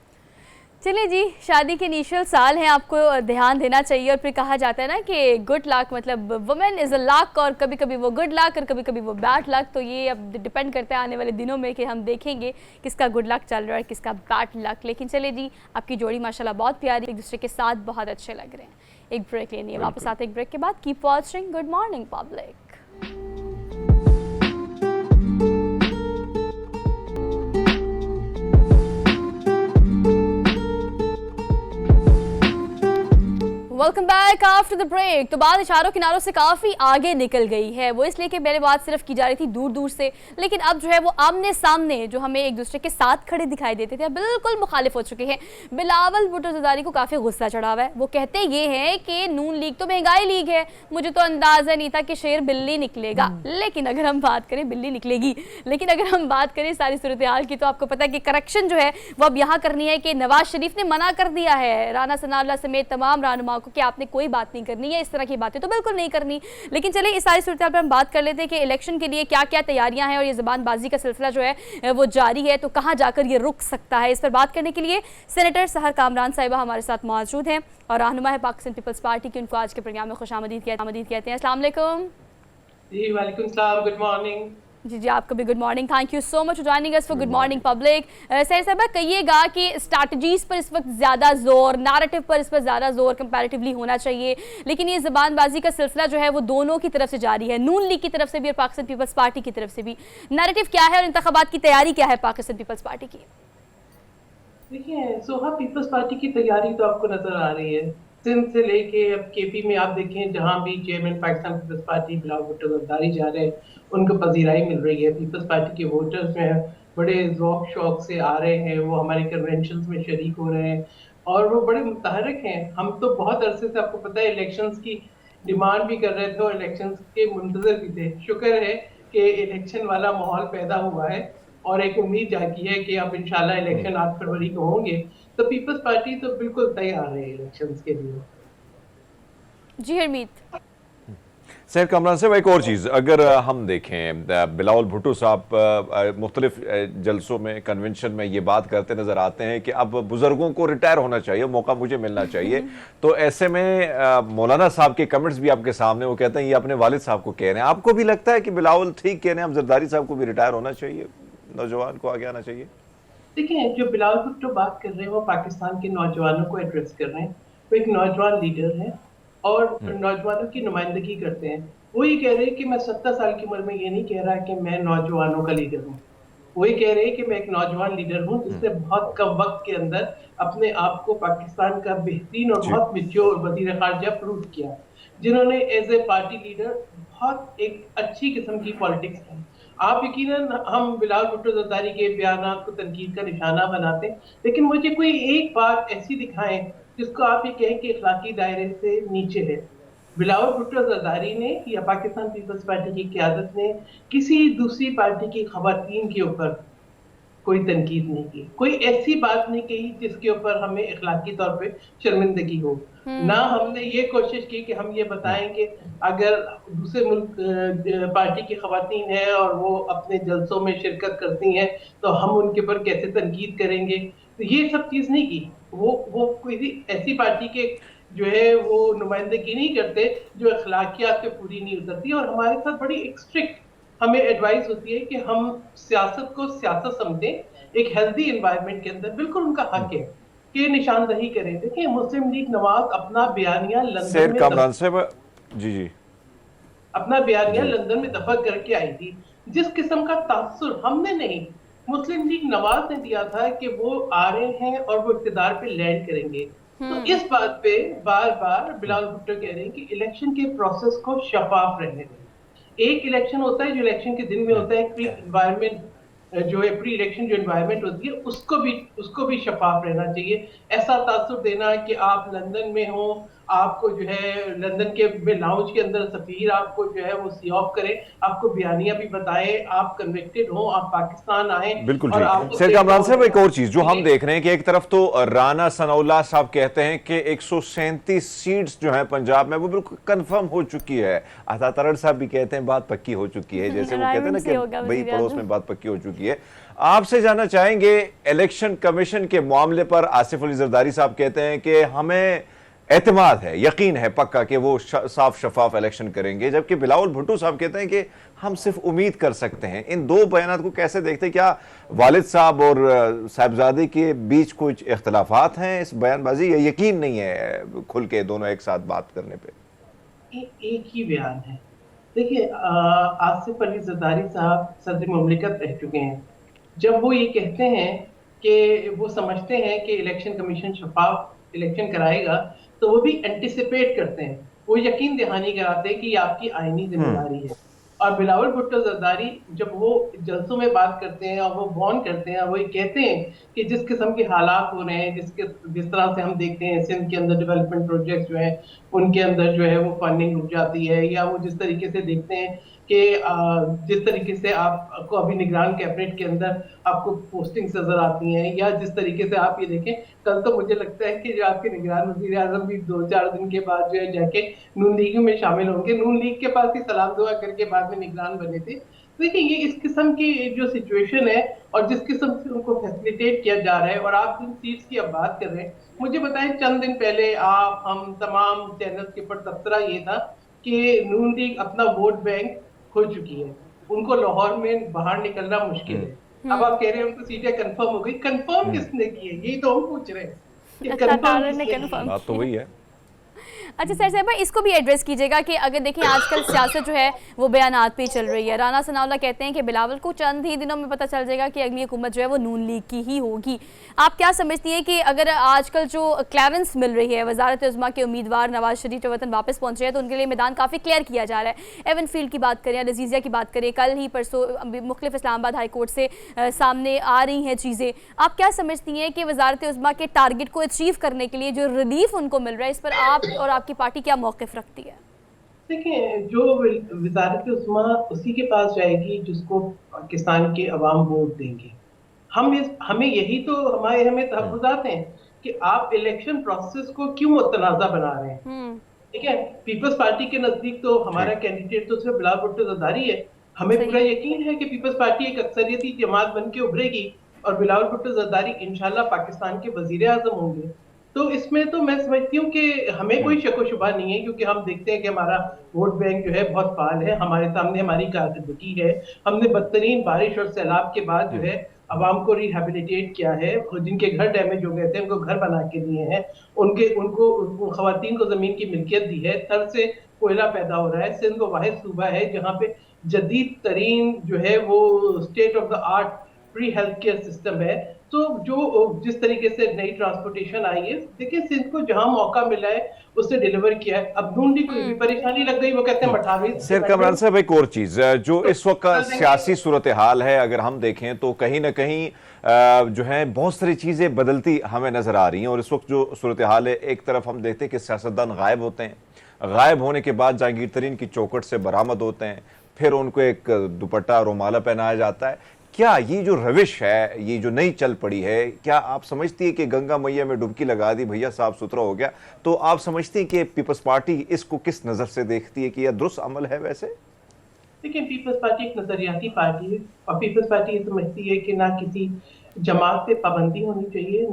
चलिए जी, शादी के इनिशियल साल हैं, आपको ध्यान देना चाहिए। और फिर कहा जाता है ना कि गुड लक, मतलब वुमेन इज़ अ लक, और कभी कभी वो गुड लक और कभी कभी वो बैड लक। तो ये अब डिपेंड करता है आने वाले दिनों में कि हम देखेंगे किसका गुड लक चल रहा है, किसका बैड लक। लेकिन चलिए जी, आपकी जोड़ी माशाल्लाह बहुत प्यारी, एक दूसरे के साथ बहुत अच्छे लग रहे हैं। एक ब्रेक लेनी है, वापस आते एक ब्रेक के बाद। Keep watching good morning public. Welcome back after the break. तो बात इशारों किनारों से काफ़ी आगे निकल गई है, वो इसलिए कि पहले बात सिर्फ की जा रही थी दूर दूर से, लेकिन अब जो है वो आमने सामने जो हमें एक दूसरे के साथ खड़े दिखाई देते थे बिल्कुल मुखालिफ हो चुके हैं। बिलावल भुट्टो ज़रदारी को काफ़ी गुस्सा चढ़ा हुआ है। वो कहते ये हैं कि नून लीग तो महंगाई लीग है, मुझे तो अंदाज़ा नहीं था कि शेर बिल्ली निकलेगा। लेकिन अगर हम बात करें बिल्ली निकलेगी, लेकिन अगर हम बात करें सारी सूरत हाल की, तो आपको पता है कि करेक्शन जो है वो अब यहाँ करनी है कि नवाज शरीफ ने मना कर दिया है राना सनाउल्लाह समेत तमाम रहनुमाओं को कि आपने कोई बात नहीं करनी है, इस तरह की बातें तो बिल्कुल नहीं करनी। लेकिन चलिए इस सारी सूरत पर हम बात कर लेते हैं कि इलेक्शन के लिए क्या क्या तैयारियां हैं और ये ज़बानबाजी का सिलसिला जो है वो जारी है, तो कहां जाकर ये रुक सकता है। इस पर बात करने के लिए सेनेटर सहर कामरान साहिबा हमारे साथ मौजूद हैं और रहनुमा है पाकिस्तान पीपल्स पार्टी की। उनको आज के प्रोग्राम में खुशामदीद कहते हैं। अस्सलाम वालेकुम। जी वालेकुम सलाम, गुड मॉर्निंग। जी आपको भी good morning. Thank you so much for joining us for good morning public. Sir साहब कहिएगा कि स्ट्रैटेजीज पर इस वक्त ज़्यादा जोर, नैरेटिव पर इस पर ज़्यादा जोर कंपैरेटिवली होना चाहिए, लेकिन ये ज़बानबाजी का सिलसिला जो है वो दोनों की तरफ से जारी है, नून लीग की तरफ से भी और पाकिस्तान पीपल्स पार्टी की तरफ से भी। नैरेटिव क्या है और इंतखाबात की तैयारी क्या है पाकिस्तान पीपल्स पार्टी की? देखिए सोहा पीपल्स पार्टी की तैयारी तो आपको नजर आ रही है, सिंध से लेके अब केपी में आप देखें जहां भी चेयरमैन पाकिस्तान पीपल्स पार्टी बिलावल भुट्टो ज़रदारी जा रहे हैं, उनको पजीराई मिल रही है। पीपल्स पार्टी के वोटर्स जो है बड़े ज़ौक शौक से आ रहे हैं, वो हमारे कन्वेंशंस में शरीक हो रहे हैं और वो बड़े मुतहर्रिक हैं। हम तो बहुत अरसे से आपको पता है इलेक्शंस की डिमांड भी कर रहे थे और इलेक्शंस के मुंतजर भी थे। शुक्र है कि इलेक्शन वाला माहौल पैदा हुआ है और एक उम्मीद जागी है कि अब इंशाल्लाह इलेक्शन 8 फरवरी को होंगे, तो पीपल्स पार्टी तो बिल्कुल तैयार है इलेक्शंस के लिए। जी हरमीत। सैयद कामरान साहब एक और चीज़ अगर हम देखें, बिलावल भुट्टो साहब मुख्तलिफ जलसों में कन्वेंशन में ये बात करते नज़र आते हैं कि अब बुजुर्गों को रिटायर होना चाहिए, मौका मुझे मिलना चाहिए। तो ऐसे में मौलाना साहब के कमेंट्स भी आपके सामने, वो कहते हैं ये अपने वालिद साहब को कह रहे हैं। आपको भी लगता है कि बिलावल ठीक कह रहे हैं, अब जरदारी साहब को भी रिटायर होना चाहिए, नौजवान को आगे आना चाहिए? देखिए जो बिलावल भुट्टो बात कर रहे हैं वो पाकिस्तान के नौजवानों को एड्रेस कर रहे हैं। वो एक नौजवान लीडर है और नौजवानों की नुमाइंदगी करते हैं। वो ये कह रहे हैं कि मैं 70 साल की उम्र में ये नहीं कह रहा कि मैं नौजवानों का लीडर हूँ, वो ये कह रहे हैं कि मैं एक नौजवान लीडर हूँ जिसने बहुत कम वक्त के अंदर अपने आप को पाकिस्तान का बेहतरीन और बहुत मैच्योर वज़ीर ख़ारजा प्रूव किया, जिन्होंने एज ए पार्टी लीडर बहुत एक अच्छी किस्म की पॉलिटिक्स की। आप यकीनन हम बिलावल भुट्टो ज़रदारी के बयानात को तनकीद का निशाना बनाते हैं, लेकिन मुझे कोई एक बात ऐसी दिखाएं जिसको आप ये कहें कि इखलाकी दायरे से नीचे है। बिलावल भुट्टो ज़रदारी ने या पाकिस्तान पीपल्स पार्टी की क़यादत ने किसी दूसरी पार्टी की ख़वातीन के ऊपर कोई तनकीद नहीं की, कोई ऐसी बात नहीं कही जिसके ऊपर हमें इखलाकी तौर पे शर्मिंदगी हो। ना हमने ये कोशिश की कि हम ये बताएं कि अगर दूसरे मुल्क पार्टी की ख़वातीन है और वो अपने जलसों में शिरकत करती हैं तो हम उनके ऊपर कैसे तनकीद करेंगे, तो ये सब चीज़ नहीं की। वो कोई ऐसी पार्टी के जो है वो नुमाइंदगी नहीं करते जो अखलाकियात पे पूरी नहीं उतरती। और हमारे साथ बड़ी एक स्ट्रिक्ट हमें एडवाइस होती है कि हम सियासत को सियासत समझें, एक हेल्दी एनवायरनमेंट के अंदर बिल्कुल उनका हक है कि निशानदही करें। देखिए मुस्लिम लीग नवाज अपना बयानिया लंदन में दफा करके आई थी। जिस किस्म का तासुर हमने नहीं, मुस्लिम लीग नवाज ने दिया था कि वो आ रहे हैं और वो इक़्तिदार पे लैंड करेंगे। तो इस बात पे बार बार बिलावल भुट्टो कह रहे हैं कि इलेक्शन के प्रोसेस को शफाफ रहने दें। एक इलेक्शन होता है जो इलेक्शन के दिन में होता है, प्री एनवायरनमेंट जो है प्री इलेक्शन जो एनवायरनमेंट होती है उसको भी शफाफ रहना चाहिए। ऐसा तासुर देना कि आप लंदन में हो, आपको जो है लंदन के लाउंज के अंदर सफीर आपको जो है वो सी ऑफ करे, आपको बयानिया भी बताए, आप कन्विक्टेड हो, आप पाकिस्तान आए। बिल्कुल ठीक। सैयद कामरान साहब एक और चीज जो हम देख रहे हैं कि एक तरफ तो राना सनाउल्लाह साहब कहते हैं कि 137 सीट्स जो है पंजाब में वो बिल्कुल कंफर्म हो चुकी है। अता तरड़ साहब भी कहते हैं बात पक्की हो चुकी है, जैसे वो कहते हैं ना कि भाई पड़ोस में बात पक्की हो चुकी है। आपसे जानना चाहेंगे इलेक्शन कमीशन के मामले पर आसिफ अली जरदारी साहब कहते हैं कि हमें एतमाद है, यकीन है पक्का कि वो साफ शफाफ इलेक्शन करेंगे, जबकि बिलावल भुट्टो साहब कहते हैं कि हम सिर्फ उम्मीद कर सकते हैं। इन दो बयानात को कैसे देखते हैं? क्या वालिद साहब और साहिबजादे के बीच कुछ इख्तलाफात हैं इस बयानबाजी, या यकीन नहीं है खुल के दोनों एक साथ बात करने पे? एक ही बयान है। देखिए, आसिफ अली जरदारी साहब सदर मुमलिकत रह चुके हैं। जब वो ये कहते हैं कि वो समझते हैं कि इलेक्शन कमीशन शफाफ इलेक्शन कराएगा, तो वो भी एंटिसिपेट करते हैं, वो यकीन दहानी कराते हैं कि ये आपकी आईनी जिम्मेदारी है। और बिलावल भुट्टो जरदारी जब वो जलसों में बात करते हैं और वो वार्न करते हैं, वो ये कहते हैं कि जिस किस्म के हालात हो रहे हैं, जिस तरह से हम देखते हैं सिंध के अंदर डेवलपमेंट प्रोजेक्ट जो है उनके अंदर जो है वो फंडिंग रुक जाती है, या वो जिस तरीके से देखते हैं कि जिस तरीके से आपको अभी निगरान कैबिनेट के अंदर आपको पोस्टिंग्स नजर आती हैं, या जिस तरीके से आप ये देखें, कल तो मुझे लगता है कि जो आपके निगरान वजीर आजम भी 2-4 दिन के बाद जो है जाके नून लीग में शामिल होंगे, नून लीग के पास ही सलाम दुआ करके बाद में निगरान बने थे। देखिए, ये इस किस्म की जो सिचुएशन है और जिस किस्म से उनको फैसिलिटेट किया जा रहा है, और आप जिन सीट्स की अब बात कर रहे हैं, मुझे बताएं चंद दिन पहले आप हम तमाम चैनल के ऊपर तबसरा ये था कि नून लीग अपना वोट बैंक खो चुकी है, उनको लाहौर में बाहर निकलना मुश्किल है। अब आप कह रहे हैं उनको सीटें कंफर्म हो गई, कंफर्म किसने की है, यही तो हम पूछ रहे हैं कि कंफर्म बात तो वही है। अच्छा सर साहब, इसको भी एड्रेस कीजिएगा कि अगर देखिए आजकल सियासत जो है वो बयानात पे चल रही है। राना सनाउल्लाह कहते हैं कि बिलावल को चंद ही दिनों में पता चल जाएगा कि अगली हुकूमत जो है वो नून लीग की ही होगी। आप क्या समझती हैं कि अगर आजकल जो क्लियरेंस मिल रही है, वजारत उज़्मा के उम्मीदवार नवाज शरीफ वतन वापस पहुंचे हैं, तो उनके लिए मैदान काफ़ी क्लियर किया जा रहा है। एवन फील्ड की बात करें, लजीजिया की बात करें, कल ही परसों मुख्तलिफ इस्लामाबाद हाई कोर्ट से सामने आ रही हैं चीज़ें। आप क्या समझती हैं कि वजारत उज़्मा के टारगेट को अचीव करने के लिए जो रिलीफ उनको मिल रहा है, इस पर आप और आपकी पार्टी क्या मौक़िफ़ रखती है? देखिए, जो वजारत उस्मा उसी के पास जाएगी जिसको पाकिस्तान के अवाम वोट देंगे। हमें यही तो हमें तहफ़्फ़ुज़ात हैं कि आप इलेक्शन प्रोसेस को क्यों मुतनाज़ा बना रहे हैं। ठीक है, पीपल्स पार्टी के नजदीक तो हमारा कैंडिडेट तो सिर्फ बिलावल भुट्टो जरदारी है। हमें पूरा यकीन है कि पीपल्स पार्टी एक अक्सरियती जमात बन के उभरेगी और बिलावल भुट्टो जरदारी इंशाल्लाह पाकिस्तान के वजीर आजम होंगे। तो इसमें तो मैं समझती हूँ कि हमें कोई शक व शुबा नहीं है, क्योंकि हम देखते हैं कि हमारा वोट बैंक जो है बहुत फाल है, हमारे सामने हमारी कारकर्दगी है। हमने बदतरीन बारिश और सैलाब के बाद जो है अवाम को रिहेबिलिटेट किया है, जिनके घर डैमेज हो गए थे उनको घर बना के दिए हैं, उनको खवातीन को जमीन की मिल्कियत दी है, थर से कोयला पैदा हो रहा है। सिंध वो वाहिद सूबा है जहाँ पे जदीद तरीन जो है वो state of the art pre health care system है। तो जो जिस तरीके से नई ट्रांसपोर्टेशन आई है, देखिए सिंध को जहां मौका मिला है उससे डिलीवर किया है। अब ढूंढ ली कोई भी परेशानी लग गई, वो कहते हैं मठावी। सर कमरान साहब, एक और चीज जो इस वक्त का सियासी सूरत हाल है, अगर हम देखें तो कहीं ना कहीं जो है बहुत सारी चीजें बदलती हमें नजर आ रही हैं। और इस वक्त जो सूरत हाल है, एक तरफ हम देखते हैं कि सियासतदान गायब होते हैं, गायब होने के बाद जहांगीर तरीन की चौखट से बरामद होते हैं, फिर उनको एक दुपट्टा रोमाला पहनाया जाता है। क्या ये जो रविश है, ये जो नई चल पड़ी है, क्या आप समझती है कि गंगा मैया में डुबकी लगा दी, भैया साफ सुथरा हो गया? तो आप समझती हैं कि पीपल्स पार्टी इसको किस नजर से देखती है कि यह दुरुस्त अमल है? वैसे देखिए, पीपल्स पार्टी एक नजरियाती पार्टी है और पीपल्स पार्टी ये समझती है कि ना किसी जमात पे पाबंदी होनी चाहिए,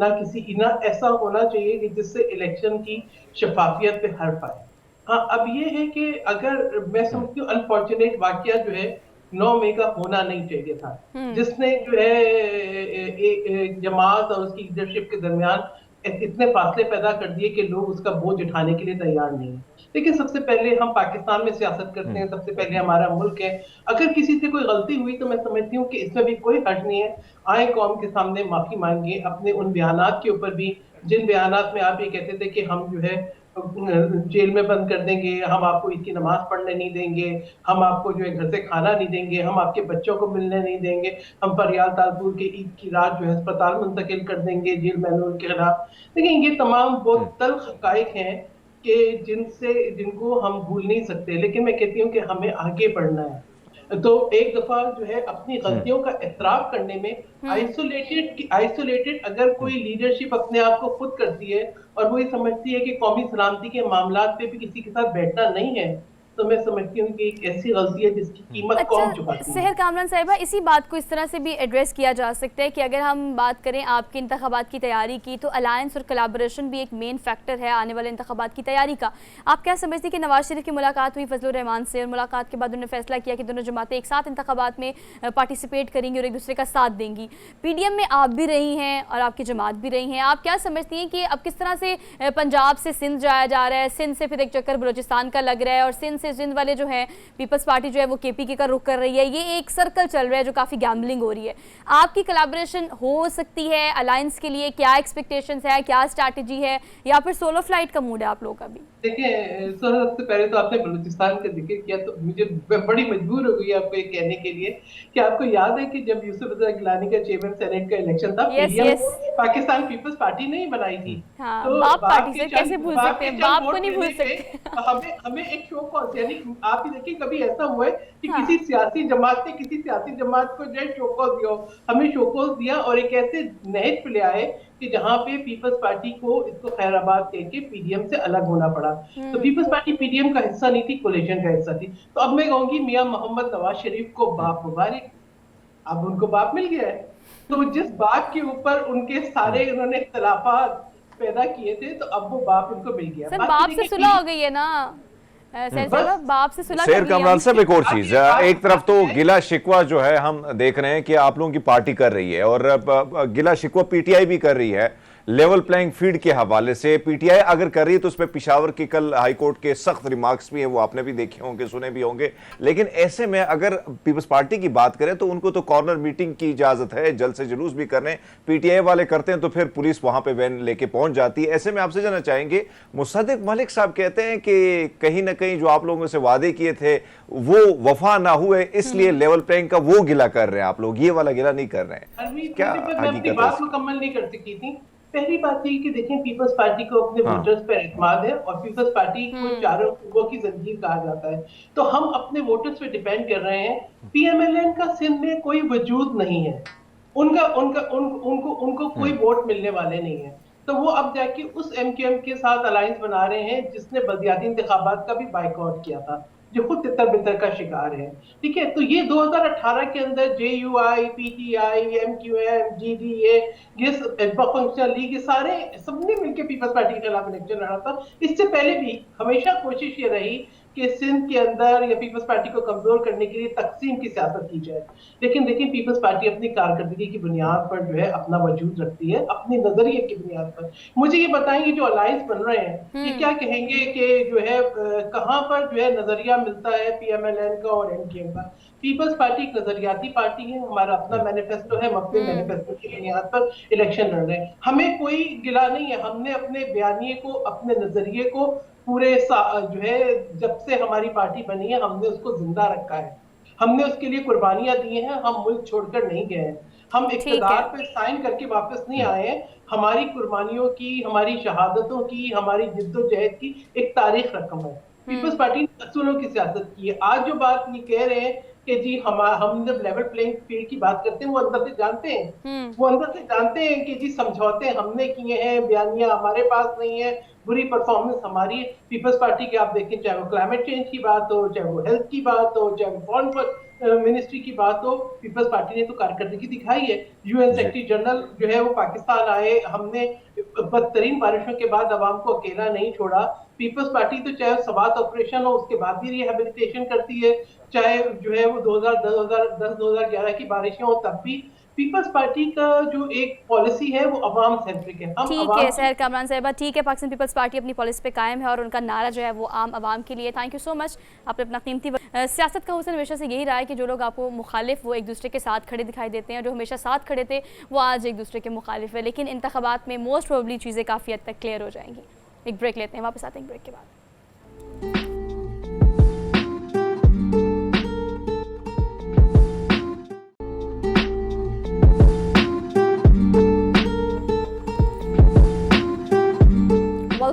ना ऐसा होना चाहिए कि जिससे इलेक्शन की शफाफियत पे हर्फ आए। हाँ, अब ये है कि अगर मैं समझती हूँ अनफॉर्चुनेट वाकया जो है 9 मई का होना नहीं चाहिए था, जिसने जो है जमात और उसकी लीडरशिप के दरमियान इतने फासले पैदा कर दिए कि लोग उसका बोझ उठाने के लिए तैयार नहीं है। लेकिन सबसे पहले हम पाकिस्तान में सियासत करते हैं, सबसे पहले हमारा मुल्क है। अगर किसी से कोई गलती हुई तो मैं समझती हूँ कि इसमें भी कोई हर्ज नहीं है, आए कौम के सामने माफी मांगे अपने उन बयानात के ऊपर भी, जिन बयानात में आप ये कहते थे कि हम जो है जेल में बंद कर देंगे, हम आपको ईद की नमाज पढ़ने नहीं देंगे, हम आपको जो है घर से खाना नहीं देंगे, हम आपके बच्चों को मिलने नहीं देंगे, हम फरियाल तालपुर के ईद की रात जो है अस्पताल मुंतकिल कर देंगे जेल मैनुअल के खिलाफ। लेकिन ये तमाम बहुत तल्ख हकाइक हैं कि जिनको हम भूल नहीं सकते। लेकिन मैं कहती हूँ कि हमें आगे बढ़ना है, तो एक दफा जो है अपनी गलतियों का एतराफ करने में आइसोलेटेड अगर कोई लीडरशिप अपने आप को खुद करती है और वो ये समझती है कि कौमी सलामती के मामलात पे भी किसी के साथ बैठना नहीं है, तो मैं समझती हूँ कि एक ऐसी गलती है जिसकी कीमत कौन चुकाती है। सहर कामरान साहिबा, इसी बात को इस तरह से भी एड्रेस किया जा सकता है कि अगर हम बात करें आपके इंतखाबात की तैयारी की, तो अलायंस और कोलैबोरेशन भी एक मेन फैक्टर है आने वाले इंतखाबात की तैयारी का। आप क्या समझती हैं कि नवाज शरीफ की मुलाकात हुई फजलुर रहमान से, और मुलाकात के बाद उन्होंने फैसला किया कि दोनों जमातें एक साथ इंतखाबात में पार्टिसिपेट करेंगी और एक दूसरे का साथ देंगी। पीडीएम में आप भी रही हैं और आपकी जमात भी रही हैं, आप क्या समझती हैं कि अब किस तरह से पंजाब से सिंध जाया जा रहा है, सिंध से फिर एक चक्कर बलूचिस्तान का लग रहा है, और सिंध से सिंध वाले जो है पीपल्स पार्टी जो है वो केपीके का रुख कर रही है, ये एक सर्कल चल रहा है जो काफ़ी गैम्बलिंग हो रही है। आपकी कोलैबोरेशन हो सकती है अलायंस के लिए? क्या एक्सपेक्टेशंस है, क्या स्ट्रैटेजी है, या फिर सोलो फ्लाइट का मूड है आप लोगों का भी? देखिए सबसे पहले तो आपने बलूचिस्तान का जिक्र किया तो मुझे बड़ी मजबूर हो गई आपको ये कहने के लिए कि आपको याद है कि जब यूसुफ रजा गिलानी का चेयरमैन सेनेट का इलेक्शन था, पीडीएम पाकिस्तान पीपल्स पार्टी नहीं बनाई थी। हाँ, तो बाप पार्टी से के कैसे भूल सकते हैं, बाप को नहीं भूल सकते। हमें एक शो कॉज, यानी आप ही देखिए कभी ऐसा हुआ है कि हाँ। किसी सियासी जमात ने किसी सियासी जमात को जो है शो कॉज दिया हो, हमें शो कॉज दिया और एक ऐसे नहज पे ले आए कि जहां पे पीपल्स पार्टी को इसको खैराबाद कह के पीडीएम से अलग होना पड़ा। तो पीपल्स पार्टी पीडीएम का हिस्सा नहीं थी, कोलिशन का हिस्सा थी। तो अब मैं कहूंगी मियां मोहम्मद नवाज शरीफ को बाप मुबारक, अब उनको बाप मिल गया है। तो जिस बाप के ऊपर उनके सारे उन्होंने इख्तलाफात पैदा किए थे, तो अब वो बाप उनको मिल गया। सर बाप से सुलह हो गई है ना, बाप से सुलह शेर कामरान साहब, एक और चीज, एक तरफ तो गिला शिकवा जो है हम देख रहे हैं कि आप लोगों की पार्टी कर रही है, और गिला शिकवा पीटीआई भी कर रही है लेवल प्लेइंग फील्ड के हवाले से। पीटीआई अगर कर रही है तो उसमें पिशावर के कल हाईकोर्ट के सख्त रिमार्क्स भी हैं, वो आपने भी देखे होंगे, सुने भी होंगे। लेकिन ऐसे में अगर पीपल्स पार्टी की बात करें तो उनको तो कॉर्नर मीटिंग की इजाजत है, जल्द से जुलूस भी करने। पीटीआई वाले करते हैं तो फिर पुलिस वहां पे वैन लेके पहुंच जाती है। ऐसे में आपसे जानना चाहेंगे, मुसद्दिक मलिक साहब कहते हैं कि कहीं ना कहीं जो आप लोगों से वादे किए थे वो वफा ना हुए, इसलिए लेवल प्लेइंग का वो गिला कर रहे हैं आप लोग, ये वाला गिला नहीं कर रहे हैं। क्या हकीकत है? मुकम्मल नहीं कर सकी थी। पहली बात ये कि देखिए पीपल्स पार्टी को अपने वोटर्स पर एतमाद है, और पीपल्स पार्टी को चारों कुओं की जंजीर कहा जाता है। तो हम अपने वोटर्स पे डिपेंड कर रहे हैं। पीएमएलएन का सिंध में कोई वजूद नहीं है, उनको कोई वोट मिलने वाले नहीं है। तो वो अब जाके उस एमक्यूएम के साथ अलायंस बना रहे हैं जिसने बलदियाती इंतखाबात का भी बाइकआउट किया था, जो खुद तितर बितर का शिकार है। ठीक है, तो ये 2018 के अंदर जेयूआई, पीटीआई, एमक्यूएम, जीडीए, ये फंक्शनल लीग, ये सारे सबने मिलकर पीपल्स पार्टी के खिलाफ इलेक्शन लड़ा था। इससे पहले भी हमेशा कोशिश ये रही कि सिंध के अंदर या पीपल्स पार्टी को कमजोर करने के लिए तकसीम की सियासत की जाए। लेकिन देखिए पीपल्स पार्टी अपनी कारकर्दगी की बुनियाद पर जो है अपना वजूद रखती है, अपने नजरिए की बुनियाद पर। मुझे ये बताएंगे जो अलायंस बन रहे हैं ये क्या कहेंगे कि जो है कहां पर जो है नजरिया मिलता है पीएमएलएन का और एमक्यूएम का। पीपल्स पार्टी एक नजरियाती पार्टी है, हमारा अपना मैनिफेस्टो है, हम अपने मैनिफेस्टो की बुनियाद पर इलेक्शन लड़ रहे हैं। हमें कोई गिला नहीं है, हमने अपने बयानिए को, अपने नजरिए को पूरे जो है जब से हमारी पार्टी बनी है हमने उसको जिंदा रखा है, हमने उसके लिए कुर्बानियां दी हैं, हम मुल्क छोड़कर नहीं गए हैं, हम इक़्तिदार पे साइन करके वापस नहीं आए हैं। हमारी कुर्बानियों की, हमारी शहादतों की, हमारी जिद्दोजहद की एक तारीख रकम है। पीपल्स पार्टी ने असूलों की सियासत की है। आज जो बात ये कह रहे हैं कि जी हम जब लेवल प्लेइंग फील्ड की बात करते हैं वो अंदर से जानते हैं, वो अंदर से जानते हैं कि जी समझौते हमने किए हैं, बयानियां हमारे पास नहीं है, बुरी परफॉर्मेंस हमारी। पीपल्स पार्टी के आप देखें, चाहे वो क्लाइमेट चेंज की बात हो, चाहे वो हेल्थ की बात हो, चाहे वो फॉरेन मिनिस्ट्री की बात हो, पीपल्स पार्टी ने तो कारकर्दगी दिखाई है। यूएन सेक्रेटरी जनरल जो है वो पाकिस्तान आए, हमने बदतरीन बारिशों के बाद अवाम को अकेला नहीं छोड़ा। पीपल्स पार्टी तो चाहे सवात ऑपरेशन हो उसके बाद भी रिहेबिलिटेशन करती है, चाहे जो है वो 2010-2011 की बारिशें हो तब भी। पीपल्स पार्टी का जो एक पॉलिसी है वो अवाम सेंट्रिक है। ठीक है सहर कामरान साहिबा, ठीक है, पाकिस्तान पीपल्स पार्टी अपनी पॉलिसी पे कायम है और उनका नारा जो है वो आम आवाम के लिए। थैंक यू सो मच, आपने अपना कीमती सियासत का हुस्न हमेशा से यही रहा है कि जो लोग आपको मुखालिफ वो एक दूसरे के साथ खड़े दिखाई देते हैं, जो हमेशा साथ खड़े थे वो आज एक दूसरे के मुखालिफ है। लेकिन इंतखाबात में मोस्ट प्रोबेबली चीज़ें काफ़ी हद तक क्लियर हो जाएंगी। एक ब्रेक लेते हैं, वापस आते हैं ब्रेक के बाद।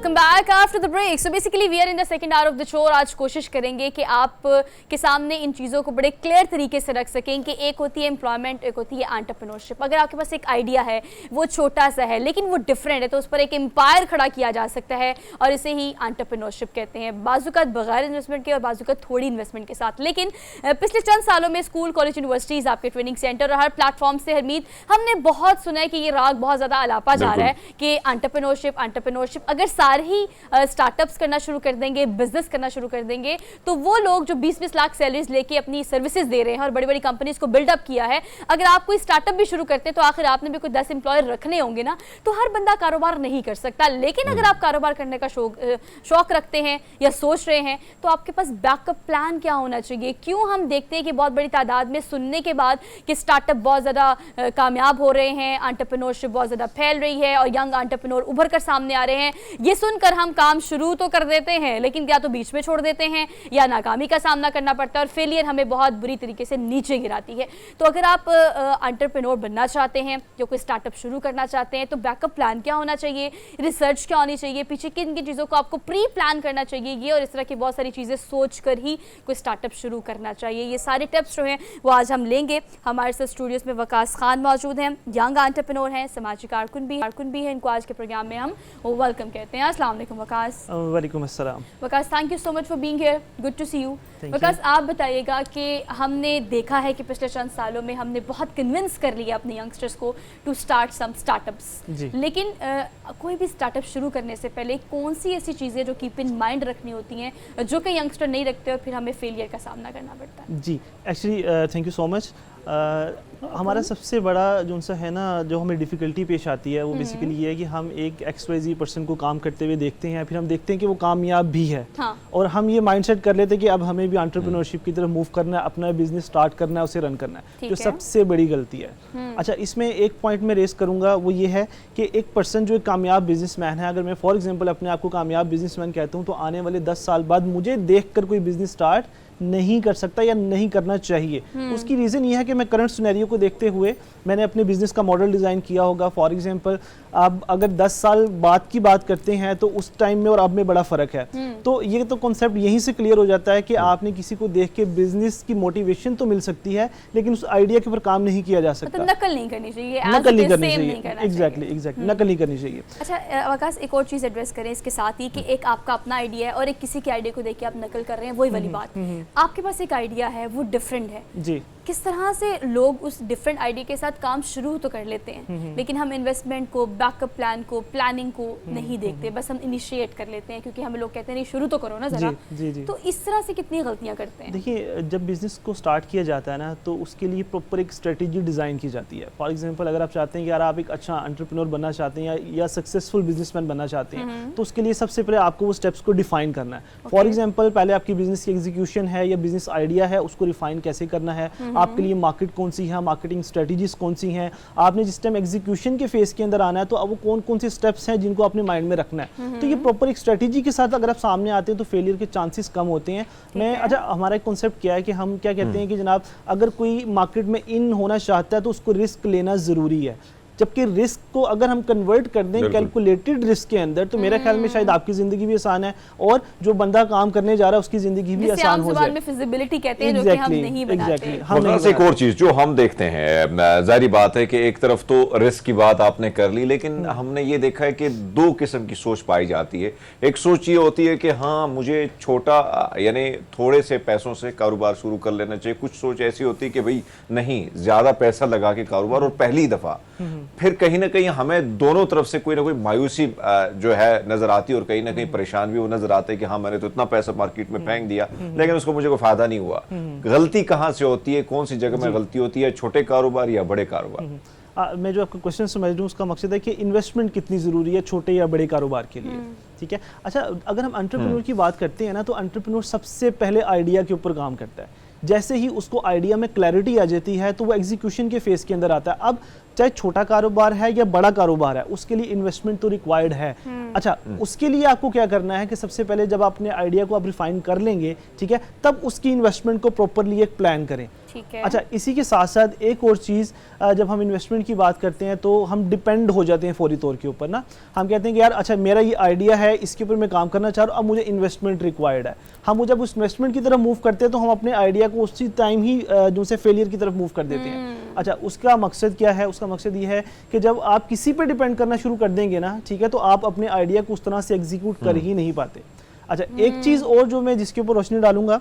Welcome back after the break. So basically we are in the second hour of the show और आज कोशिश करेंगे कि आप के सामने इन चीज़ों को बड़े क्लियर तरीके से रख सकें कि एक होती है एम्प्लॉयमेंट, एक होती है एंटरप्रेन्योरशिप। अगर आपके पास एक आइडिया है, वो छोटा सा है लेकिन वो डिफरेंट है, तो उस पर एक एम्पायर खड़ा किया जा सकता है और इसे ही एंटरप्रेन्योरशिप कहते हैं। बाजुकात बगैर इन्वेस्टमेंट के और बाजुकात थोड़ी इन्वेस्टमेंट के साथ। लेकिन पिछले चंद सालों में स्कूल, कॉलेज, यूनिवर्सिटीज़, आपके ट्रेनिंग सेंटर और हर प्लेटफॉर्म से हरमीत हमने बहुत सुना है कि ये राग बहुत ज़्यादा अलापा जा रहा है कि एंटरप्रेन्योरशिप। अगर सारे ही स्टार्टअप्स करना शुरू कर देंगे, बिजनेस करना शुरू कर देंगे, तो वो लोग जो 20-20 लाख सैलरीज लेके अपनी सर्विसेज दे रहे हैं और बड़ी बड़ी कंपनीज को बिल्डअप किया है, अगर आप कोई स्टार्टअप भी शुरू करते हैं तो आखिर आपने भी कोई 10 एम्प्लॉयर रखने होंगे ना। तो हर बंदा कारोबार नहीं कर सकता, लेकिन अगर आप कारोबार करने का शौक रखते हैं या सोच रहे हैं तो आपके पास बैकअप प्लान क्या होना चाहिए। क्यों हम देखते हैं कि बहुत बड़ी तादाद में सुनने के बाद कि स्टार्टअप बहुत ज़्यादा कामयाब हो रहे हैं, एंटरप्रेन्योरशिप बहुत ज़्यादा फैल रही है और यंग एंटरप्रेन्योर उभर कर सामने आ रहे हैं, ये सुनकर हम काम शुरू तो कर देते हैं लेकिन या तो बीच में छोड़ देते हैं या नाकामी का सामना करना पड़ता है और फेलियर हमें बहुत बुरी तरीके से नीचे गिराती है। तो अगर आप एंटरप्रेन्योर बनना चाहते हैं, जो कोई स्टार्टअप शुरू करना चाहते हैं, तो बैकअप प्लान क्या होना चाहिए, रिसर्च क्या होनी चाहिए, पीछे किन किन चीज़ों को आपको प्री प्लान करना चाहिए, ये और इस तरह की बहुत सारी चीज़ें सोच कर ही कोई स्टार्टअप शुरू करना चाहिए। ये सारे टिप्स जो हैं वो आज हम लेंगे। हमारे साथ स्टूडियोज़ में वकास खान मौजूद हैं, यंग एंटरप्रेन्योर हैं, समाजी कारकुन भी हैं। इनको आज के प्रोग्राम में हम वेलकम कहते हैं। अस्सलाम वालेकुम वकास। वालेकुम अस्सलाम। Waqas, thank you so much for being here, good to see you. Waqas, आप बताइएगा कि हमने देखा है कि पिछले चंद सालों में हमने बहुत कन्विंस कर लिया अपने यंगस्टर्स को टू स्टार्ट सम स्टार्टअप्स, लेकिन कोई भी स्टार्टअप शुरू करने से पहले कौन सी ऐसी चीज़ें जो कीप इन माइंड रखनी होती हैं जो कि यंगस्टर नहीं रखते और फिर हमें फेलियर का सामना करना पड़ता है? जी, actually thank you so much. हमारा सबसे बड़ा जो सा है ना, जो हमें डिफ़िकल्टी पेश आती है वो बेसिकली ये है कि हम एक XYZ पर्सन को काम करते हुए देखते हैं, फिर हम देखते हैं कि वो कामयाब भी है, हाँ। और हम ये माइंडसेट कर लेते हैं कि अब हमें भी एंटरप्रेन्योरशिप की तरफ मूव करना है, अपना बिजनेस स्टार्ट करना है, उसे रन करना है, जो सबसे बड़ी गलती है। अच्छा, इसमें एक पॉइंट में रेस करूँगा, वो ये है कि एक पर्सन जो एक कामयाब बिजनेसमैन है, अगर मैं फॉर एग्जाम्पल अपने आप को कामयाब बिजनेसमैन कहता हूँ, तो आने वाले 10 साल बाद मुझे देख कर कोई बिजनेस स्टार्ट नहीं कर सकता या नहीं करना चाहिए। उसकी रीज़न ये है कि मैं करंट सिनेरियो को देखते हुए मैंने अपने बिजनेस का मॉडल डिज़ाइन किया होगा। फॉर एग्जांपल, आप अगर 10 साल बाद की बात करते हैं तो उस टाइम में और अब में बड़ा फ़र्क है। तो ये तो कॉन्सेप्ट यहीं से क्लियर हो जाता है कि आपने किसी को देख के बिजनेस की मोटिवेशन तो मिल सकती है, लेकिन उस आइडिया के ऊपर काम नहीं किया जा सकता। मतलब नकल नहीं करनी चाहिए, नकल नहीं करनी चाहिए, एग्जैक्टली नकल नहीं करनी चाहिए। अच्छा वकास, एक और चीज़ एड्रेस करें इसके साथ ही कि एक आपका अपना आइडिया है और एक किसी के आइडिया को देख के आप नकल कर रहे हैं, वही वाली बात। आपके पास एक आइडिया है, वो डिफरेंट है जी, किस तरह से लोग उस डिफरेंट आइडिया के साथ काम शुरू तो कर लेते हैं, लेकिन हम इन्वेस्टमेंट को, बैकअप प्लान को, प्लानिंग को नहीं देखते, बस हम इनिशिएट कर लेते हैं क्योंकि हमें लोग कहते हैं नहीं शुरू तो करो ना जरा। जी। तो इस तरह से कितनी गलतियां करते हैं? देखिए, जब बिजनेस को स्टार्ट किया जाता है ना, तो उसके लिए प्रॉपर एक स्ट्रेटेजी डिज़ाइन की जाती है। फॉर एग्जांपल, अगर आप चाहते हैं कि यार आप एक अच्छा एंटरप्रेन्योर बनना चाहते हैं या सक्सेसफुल बिजनेसमैन बनना चाहते हैं, तो उसके लिए सबसे पहले आपको वो स्टेप्स को डिफाइन करना है। फॉर एग्जाम्पल, पहले आपकी बिजनेस की एग्जीक्यूशन है या बिजनेस आइडिया है, उसको रिफाइन कैसे करना है, आपके लिए मार्केट कौन सी है, मार्केटिंग स्ट्रेटजीज कौन सी हैं, आपने जिस टाइम एग्जीक्यूशन के फेज के अंदर आना है तो अब वो कौन कौन से स्टेप्स हैं जिनको अपने माइंड में रखना है। तो ये प्रॉपर एक स्ट्रेटजी के साथ अगर आप सामने आते हैं तो फेलियर के चांसेस कम होते हैं। अच्छा, हमारा एक कॉन्सेप्ट क्या है कि हम क्या कहते हैं कि जनाब, अगर कोई मार्केट में इन होना चाहता है तो उसको रिस्क लेना ज़रूरी है, जबकि रिस्क को अगर हम कन्वर्ट कर दें कैलकुलेटेड रिस्क के अंदर, तो मेरे ख्याल में शायद आपकी जिंदगी भी आसान है और जो बंदा काम करने जा रहा है उसकी जिंदगी भी आसान हो जाए। फिजिबिलिटी कहते हैं, जो कि हम नहीं बनाते। एक और चीज जो हम देखते हैं, जाहिर बात है कि एक तरफ तो रिस्क की बात आपने कर ली, लेकिन हमने ये देखा है कि दो किस्म की सोच पाई जाती है। एक सोच ये होती है कि हाँ, मुझे छोटा यानी थोड़े से पैसों से कारोबार शुरू कर लेना चाहिए। कुछ सोच ऐसी होती है कि भाई नहीं, ज्यादा पैसा लगा के कारोबार, और पहली दफा फिर कहीं ना कहीं हमें दोनों तरफ से कोई ना कोई मायूसी जो है नजर आती है और कहीं ना कहीं परेशान भी वो नजर आता है कि हाँ, मैंने तो इतना पैसा मार्केट में फेंक दिया लेकिन उसको मुझे कोई फायदा नहीं हुआ। गलती कहाँ से होती है, कौन सी जगह में गलती होती है, छोटे कारोबार या बड़े कारोबार? मैं जो आपका क्वेश्चन समझ रहा हूँ उसका मकसद है कि इन्वेस्टमेंट कितनी ज़रूरी है छोटे या बड़े कारोबार के लिए, ठीक है। अच्छा, अगर हम एंटरप्रेन्योर की बात करते हैं ना, तो एंटरप्रेन्योर सबसे पहले आइडिया के ऊपर काम करता है। जैसे ही उसको आइडिया में क्लैरिटी आ जाती है तो वो एग्जीक्यूशन के फेज के अंदर आता है। अब चाहे छोटा कारोबार है या बड़ा कारोबार है, उसके लिए इन्वेस्टमेंट तो रिक्वायर्ड है। अच्छा, उसके लिए आपको क्या करना है कि सबसे पहले जब अपने आइडिया को आप रिफाइन कर लेंगे, ठीक है, तब उसकी इन्वेस्टमेंट को प्रॉपरली एक प्लान करें। ठीक है। अच्छा, इसी के साथ साथ एक और चीज़, जब हम इन्वेस्टमेंट की बात करते हैं तो हम डिपेंड हो जाते हैं फौरी तौर के ऊपर ना। हम कहते हैं कि यार अच्छा मेरा ये आइडिया है, इसके ऊपर मैं काम करना चाह रहा हूँ, अब मुझे इन्वेस्टमेंट रिक्वायर्ड है। हम जब उस इन्वेस्टमेंट की तरफ मूव करते हैं तो हम अपने आइडिया को उसी टाइम ही जो से फेलियर की तरफ मूव कर देते हैं। अच्छा, उसका मकसद क्या है? उसका मकसद ये है कि जब आप किसी पे डिपेंड करना शुरू कर देंगे ना, ठीक है, तो आप अपने आइडिया को उस तरह से एग्जीक्यूट कर ही नहीं पाते। अच्छा, एक चीज़ और जो मैं जिसके ऊपर रोशनी डालूंगा,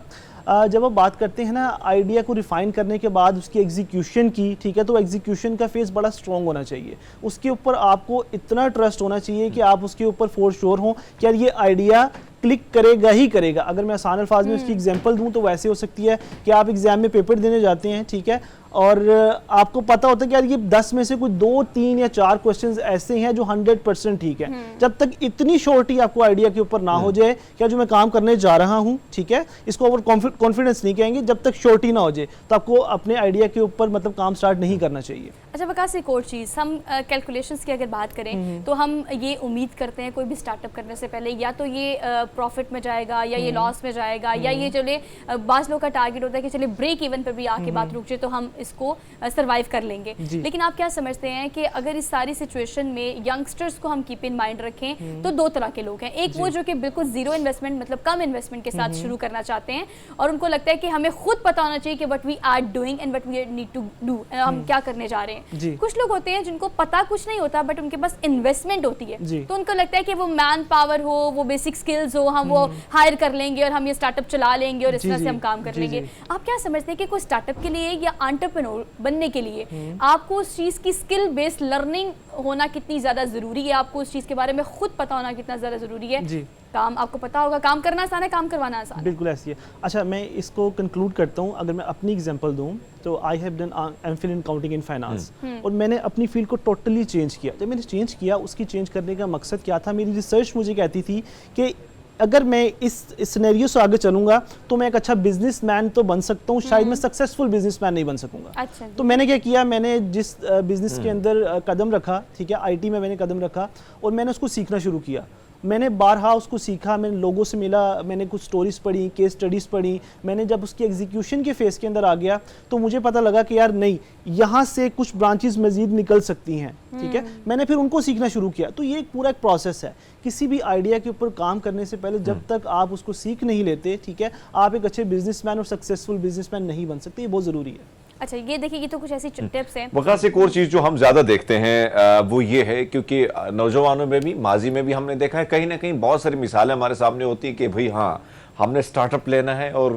जब आप बात करते हैं ना आइडिया को रिफाइन करने के बाद उसकी एग्जीक्यूशन की, ठीक है, तो एग्जीक्यूशन का फेस बड़ा स्ट्रॉन्ग होना चाहिए। उसके ऊपर आपको इतना ट्रस्ट होना चाहिए कि आप उसके ऊपर फॉर श्योर हों कि यार ये आइडिया क्लिक करेगा ही करेगा। अगर मैं आसान अल्फाज में उसकी एग्जांपल दूं तो वैसे हो सकती है कि आप एग्जाम में पेपर देने जाते हैं, ठीक है, और आपको पता होता है कि यार ये 10 में से कुछ 2, 3 या 4 क्वेश्चंस ऐसे हैं जो 100% ठीक है। जब तक इतनी श्योरिटी आपको आइडिया के ऊपर ना हो जाए क्या जो मैं काम करने जा रहा हूँ, ठीक है, इसको ओवर कॉन्फिडेंस नहीं कहेंगे, जब तक श्योरिटी ना हो जाए तो आपको अपने आइडिया के ऊपर मतलब काम स्टार्ट नहीं करना चाहिए। अच्छा वकास, एक और चीज़, हम कैलकुलेशंस की अगर बात करें तो हम ये उम्मीद करते हैं कोई भी स्टार्टअप करने से पहले या तो ये प्रॉफिट में जाएगा या ये लॉस में जाएगा या ये चले, बाज़ लोग का टारगेट होता है कि चले ब्रेक इवन पर भी आके बात रुक जाए तो हम इसको सर्वाइव कर लेंगे। लेकिन आप क्या समझते हैं कि अगर इस सारी सिचुएशन में यंगस्टर्स को हम कीप इन माइंड रखें तो दो तरह के लोग हैं। एक वो जो कि बिल्कुल जीरो इन्वेस्टमेंट मतलब कम इन्वेस्टमेंट के साथ शुरू करना चाहते हैं और उनको लगता है कि हमें खुद पता होना चाहिए कि what we are doing and what we need to do, हम क्या करने जा रहे हैं। कुछ लोग होते हैं जिनको पता कुछ नहीं होता बट उनके पास इन्वेस्टमेंट होती है तो उनको लगता है कि वो मैन पावर हो, वो बेसिक स्किल्स हो, हम वो हायर कर लेंगे और हम ये स्टार्टअप चला लेंगे और इस तरह से हम काम कर लेंगे। आप क्या समझते हैं कि कोई स्टार्टअप के लिए या एंटरप्रेन्योर बनने के लिए आपको उस चीज़ की स्किल बेस्ड लर्निंग होना कितनी ज़्यादा ज़रूरी है? आपको उस चीज़ के बारे में खुद पता होना कितना ज़्यादा ज़रूरी है? काम आपको पता होगा, काम करना आसान है, काम करवाना आसान है। बिल्कुल ऐसी है। अच्छा, मैं इसको कंक्लूड करता हूँ। अगर मैं अपनी एग्जांपल दूँ तो I have done MPhil in counting in finance और मैंने अपनी फील्ड को टोटली चेंज किया। जब मैंने चेंज किया उसकी चेंज करने का मकसद क्या था? मेरी रिसर्च मुझे कहती थी कि अगर मैं इस सिनेरियो से आगे चलूंगा तो मैं एक अच्छा बिजनेसमैन तो बन सकता हूँ, शायद मैं सक्सेसफुल बिजनेसमैन नहीं बन सकूंगा। अच्छा, तो मैंने क्या किया, मैंने जिस बिजनेस के अंदर कदम रखा, ठीक है, आईटी में मैंने कदम रखा और मैंने उसको सीखना शुरू किया। मैंने बारहा उसको सीखा, मैंने लोगों से मिला, मैंने कुछ स्टोरीज पढ़ी, केस स्टडीज़ पढ़ी। मैंने जब उसकी एग्जीक्यूशन के फेज़ के अंदर आ गया तो मुझे पता लगा कि यार नहीं, यहाँ से कुछ ब्रांचेस मजीद निकल सकती हैं, ठीक है। मैंने फिर उनको सीखना शुरू किया। तो ये एक पूरा एक प्रोसेस है। किसी भी आइडिया के ऊपर काम करने से पहले जब तक आप उसको सीख नहीं लेते, ठीक है, आप एक अच्छे बिजनेसमैन और सक्सेसफुल बिजनेसमैन नहीं बन सकते। ये बहुत ज़रूरी है। अच्छा, ये देखिए, ये तो कुछ ऐसी टिप्स हैं। वकास, एक और चीज जो हम ज्यादा देखते हैं वो ये है, क्योंकि नौजवानों में भी, माजी में भी हमने देखा है, कहीं ना कहीं बहुत सारी मिसालें हमारे सामने होती है कि भाई हाँ, हमने स्टार्टअप लेना है और